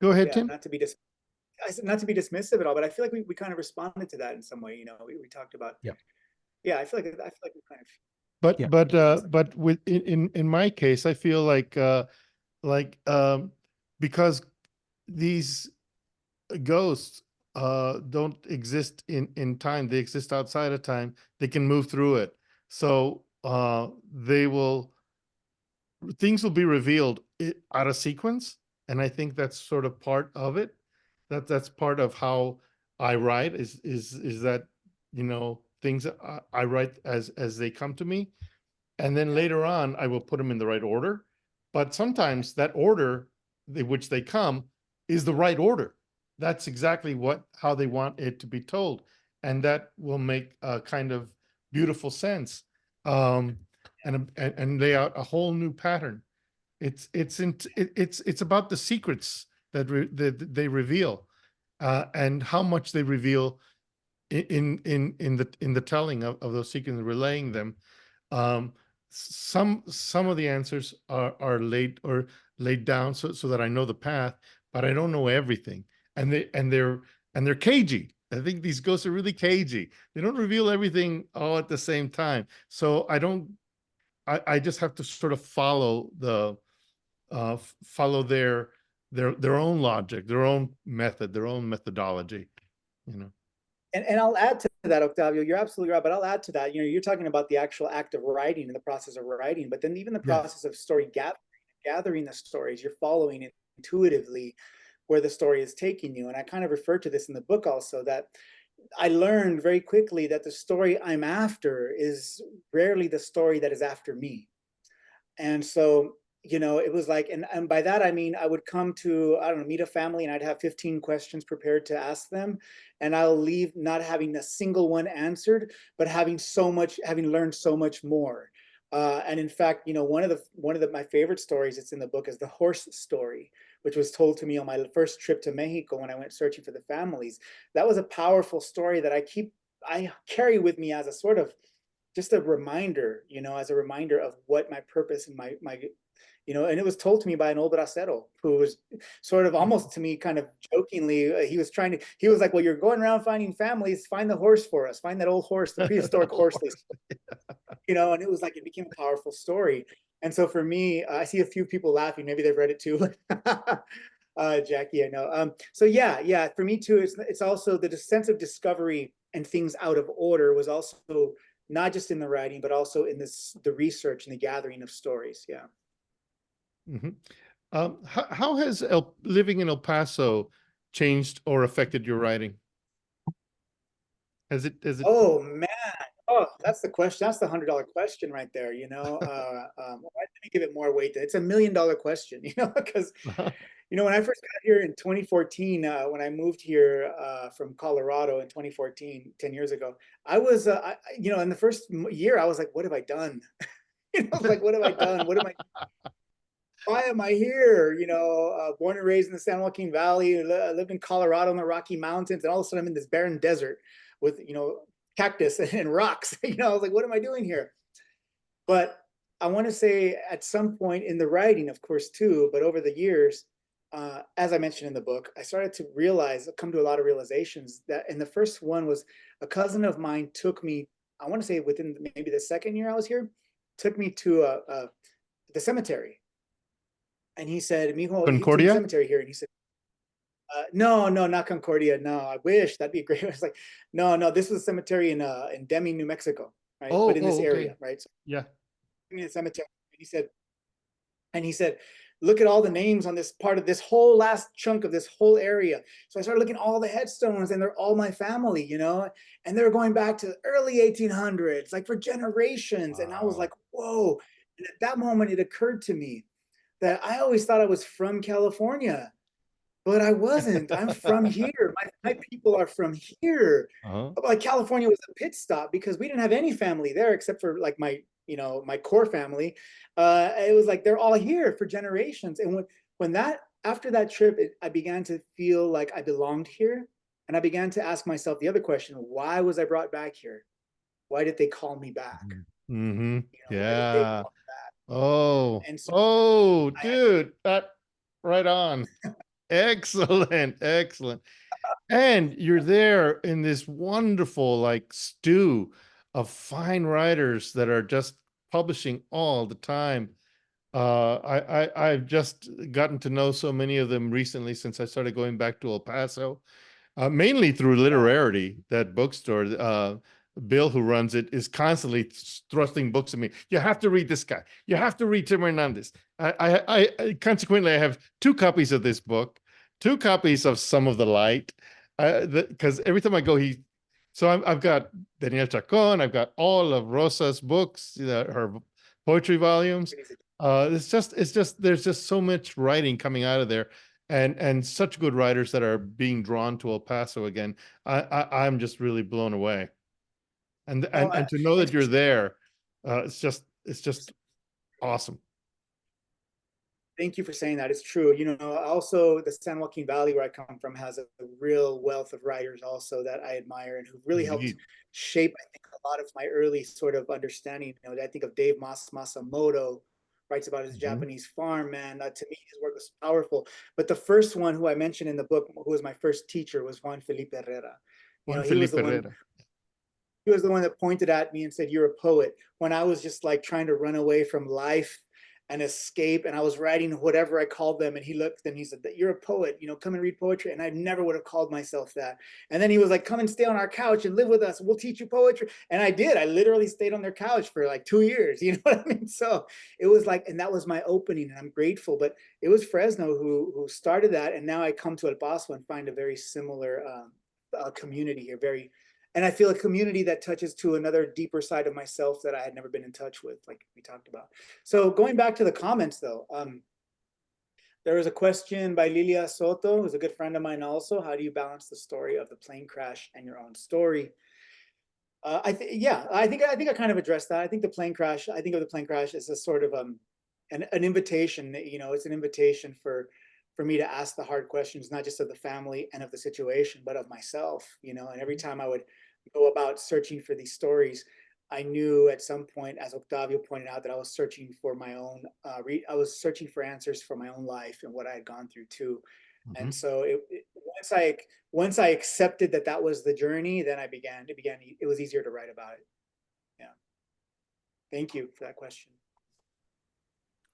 Go ahead, Tim. not to be dismissive at all, but I feel like we kind of responded to that in some way. You know, we talked about. Yeah, I feel like we kind of. But with in my case, I feel like because these ghosts don't exist in time, they exist outside of time, they can move through it. So things will be revealed out of sequence, and I think that's sort of part of it. That's part of how I write is that, you know, things I write as they come to me, and then later on I will put them in the right order. But sometimes that order which they come is the right order. That's exactly how they want it to be told, and that will make a kind of beautiful sense, and lay out a whole new pattern. It's about the secrets that they reveal, and how much they reveal in the telling of those secrets and relaying them. Some of the answers are laid down so that I know the path, but I don't know everything. And they're cagey. I think these ghosts are really cagey. They don't reveal everything all at the same time. So I just have to sort of follow their own logic, their own method, their own methodology, you know. And I'll add to that, Octavio, you're absolutely right, but I'll add to that, you know, you're talking about the actual act of writing and the process of writing, but then even the process of story gathering the stories, you're following it intuitively where the story is taking you. And I kind of refer to this in the book also, that I learned very quickly that the story I'm after is rarely the story that is after me. And so, you know, it was like, and by that, I mean, I would come to, I don't know, meet a family and I'd have 15 questions prepared to ask them. And I'll leave not having a single one answered, but having learned so much more. And in fact, you know, one of my favorite stories that's in the book is the horse story, which was told to me on my first trip to Mexico when I went searching for the families. That was a powerful story that I carry with me as a sort of just a reminder, you know, as a reminder of what my purpose and my you know, and it was told to me by an old bracero who was sort of almost to me kind of jokingly, he was like, well, you're going around finding families, find the horse for us, find that old horse, the prehistoric horse, you know, and it was like, it became a powerful story. And so for me, I see a few people laughing, maybe they've read it too. Jackie, I know. So yeah, for me too, it's also the sense of discovery and things out of order was also not just in the writing, but also in the research and the gathering of stories. Yeah. Mm-hmm. How has living in El Paso changed or affected your writing? Has it? Oh man, that's the question. That's the $100 question right there. You know, let me give it more weight. It's $1 million question. You know, because you know, when I first got here in 2014, when I moved here from Colorado in 2014, 10 years ago, I was, you know, in the first year, I was like, what have I done? You know, I was like, what have I done? Why am I here? You know, born and raised in the San Joaquin Valley, I lived in Colorado in the Rocky Mountains, and all of a sudden I'm in this barren desert with, you know, cactus and rocks. You know, I was like, what am I doing here? But I want to say at some point in the writing, of course, too, but over the years, as I mentioned in the book, I started to come to a lot of realizations that, and the first one was a cousin of mine took me, I want to say within maybe the second year I was here, took me to the cemetery. And he said, Mijo, Concordia? he took the cemetery here. And he said, no, not Concordia. No, I wish that'd be great. I was like, no, this was a cemetery in Deming, New Mexico, right? But in this area, right? So, yeah. in the cemetery. And he said, look at all the names on this part of this whole last chunk of this whole area. So I started looking at all the headstones, and they're all my family, you know, and they're going back to the early 1800s, like for generations. Wow. And I was like, whoa. And at that moment, it occurred to me that I always thought I was from California, but I wasn't. I'm from here. My people are from here. Like California was a pit stop because we didn't have any family there except for like my, you know, my core family. It was like they're all here for generations. And when that, after that trip, I began to feel like I belonged here. And I began to ask myself the other question: why was I brought back here? Why did they call me back? Mm-hmm. You know, Yeah. Oh, and so oh, dude, that right on. Excellent, excellent. And you're there in this wonderful like stew of fine writers that are just publishing all the time. I've just gotten to know so many of them recently since I started going back to El Paso, mainly through Literarity, that bookstore. Bill, who runs it, is constantly thrusting books at me. You have to read this guy. You have to read Tim Hernandez. I consequently, I have 2 copies of this book, 2 copies of Some of the Light, because every time I go, so I've got Daniel Chacon, I've got all of Rosa's books, her poetry volumes. It's just there's just so much writing coming out of there, and such good writers that are being drawn to El Paso again. I'm just really blown away. And to know that you're there, it's just awesome. Thank you for saying that. It's true. You know, also the San Joaquin Valley, where I come from, has a real wealth of writers also that I admire and who really helped shape, I think, a lot of my early sort of understanding. You know, I think of Dave Masamoto, writes about his Japanese farm, man. To me, his work was powerful. But the first one who I mentioned in the book, who was my first teacher, was Juan Felipe Herrera. You know, he was the one that pointed at me and said, "You're a poet," when I was just like trying to run away from life and escape, and I was writing whatever I called them, and he looked and he said, "You're a poet, you know, come and read poetry." And I never would have called myself that. And then he was like, "Come and stay on our couch and live with us, we'll teach you poetry." And I did. I literally stayed on their couch for like 2 years, you know what I mean? So it was like, and that was my opening, and I'm grateful. But it was Fresno who started that, and now I come to El Paso and find a very similar community here, and I feel a community that touches to another deeper side of myself that I had never been in touch with, like we talked about. So going back to the comments, though, there was a question by Lilia Soto, who's a good friend of mine also. How do you balance the story of the plane crash and your own story? I think I kind of addressed that. I think the plane crash. I think of the plane crash as a sort of an invitation. You know, it's an invitation for me to ask the hard questions, not just of the family and of the situation, but of myself, you know. And every time I would go about searching for these stories, I knew at some point, as Octavio pointed out, that I was searching for my own, I was searching for answers for my own life and what I had gone through too. And so once I accepted that was the journey, then it was easier to write about it. Yeah. Thank you for that question.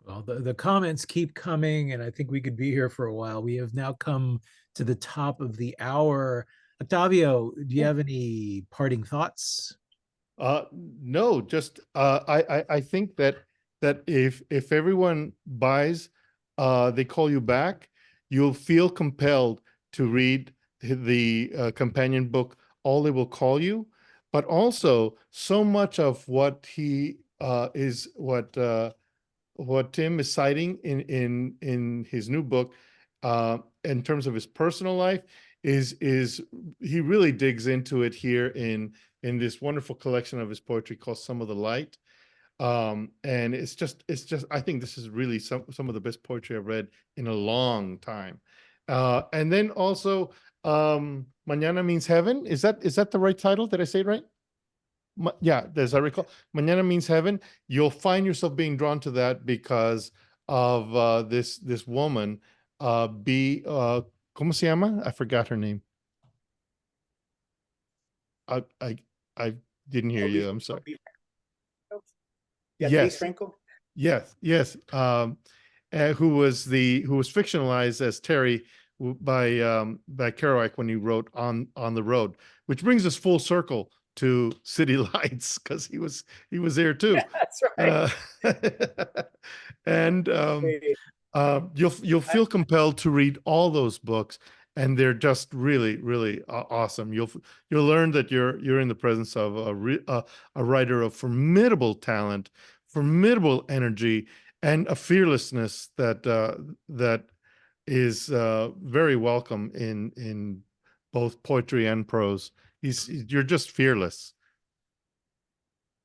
Well, the comments keep coming, and I think we could be here for a while. We have now come to the top of the hour. Octavio, do you have any parting thoughts? No, just I think that if everyone buys They Call You Back, you'll feel compelled to read the companion book, All They Will Call You. But also, so much of what he is what Tim is citing in his new book, in terms of his personal life, is he really digs into it here in this wonderful collection of his poetry called Some of the Light. And it's just I think this is really some of the best poetry I've read in a long time. And then also Mañana Means Heaven. Is that the right title? Did I say it right? Yeah, as I recall, Mañana Means Heaven. You'll find yourself being drawn to that because of this woman, ¿cómo se llama? I forgot her name. I didn't hear you. I'm sorry. Yes. Franco. Yes. Who was fictionalized as Terry by Kerouac when he wrote On the Road, which brings us full circle to City Lights, because he was there too. Yeah, that's right. You'll feel compelled to read all those books, and they're just really, really awesome. You'll learn that you're in the presence of a writer of formidable talent, formidable energy, and a fearlessness that is very welcome in both poetry and prose. You're just fearless.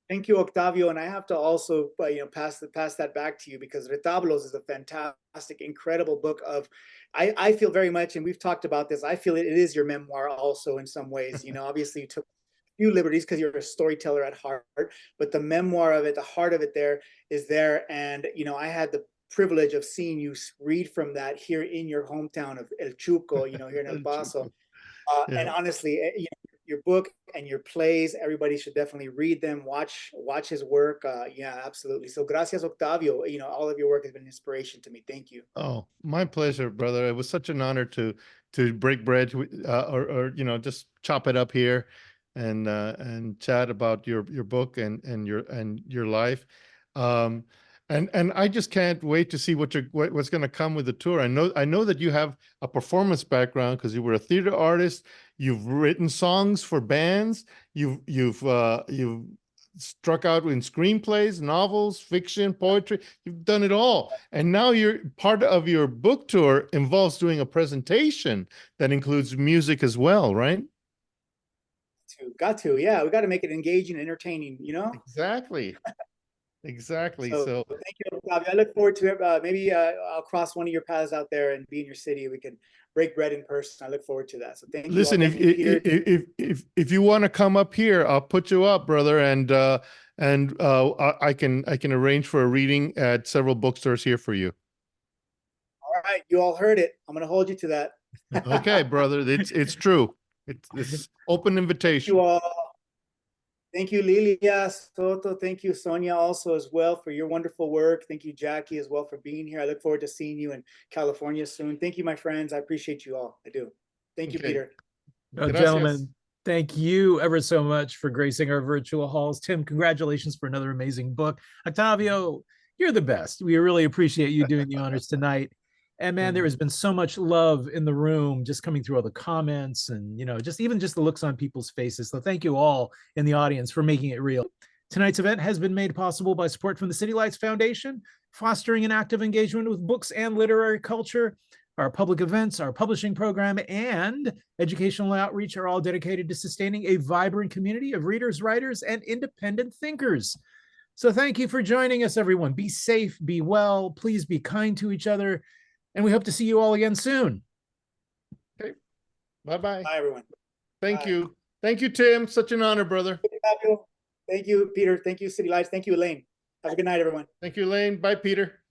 Thank you, Octavio. And I have to also, pass that back to you, because Retablos is a fantastic, incredible book of, I feel very much, and we've talked about this, I feel it is your memoir also in some ways. Obviously you took a few liberties because you're a storyteller at heart, but the memoir of it, the heart of it there is there. And, I had the privilege of seeing you read from that here in your hometown of El Chuco, here in El Paso. And honestly, your book and your plays, everybody should definitely read them, watch his work. Yeah, absolutely. So gracias, Octavio. All of your work has been an inspiration to me. Thank you. Oh, my pleasure, brother. It was such an honor to break bread or just chop it up here and chat about your book and your life. And I just can't wait to see what's going to come with the tour. I know that you have a performance background because you were a theater artist. You've written songs for bands. You've struck out in screenplays, novels, fiction, poetry. You've done it all. And now part of your book tour involves doing a presentation that includes music as well, right? Got to. Yeah, we got to make it engaging and entertaining, Exactly. Exactly. So thank you, Octavio. I look forward to it. Maybe I'll cross one of your paths out there and be in your city. We can break bread in person. I look forward to that. So thank you. Listen, if you want to come up here, I'll put you up, brother, and I can arrange for a reading at several bookstores here for you. All right, you all heard it. I'm going to hold you to that. Okay, brother. It's true. It's open invitation. Thank you all. Thank you, Lilia Soto. Thank you, Sonia, also as well for your wonderful work. Thank you, Jackie, as well for being here. I look forward to seeing you in California soon. Thank you, my friends. I appreciate you all. I do. Thank you, Peter. Gentlemen, thank you ever so much for gracing our virtual halls. Tim, congratulations for another amazing book. Octavio, you're the best. We really appreciate you doing the honors tonight. And man, there has been so much love in the room, just coming through all the comments and, just the looks on people's faces. So thank you all in the audience for making it real. Tonight's event has been made possible by support from the City Lights Foundation, fostering an active engagement with books and literary culture. Our public events, our publishing program, and educational outreach are all dedicated to sustaining a vibrant community of readers, writers, and independent thinkers. So thank you for joining us, everyone. Be safe, be well, please be kind to each other. And we hope to see you all again soon. Okay. Bye-bye. Bye, everyone. Thank you. Thank you, Tim. Such an honor, brother. Thank you, Peter. Thank you, City Lights. Thank you, Elaine. Have a good night, everyone. Thank you, Elaine. Bye, Peter.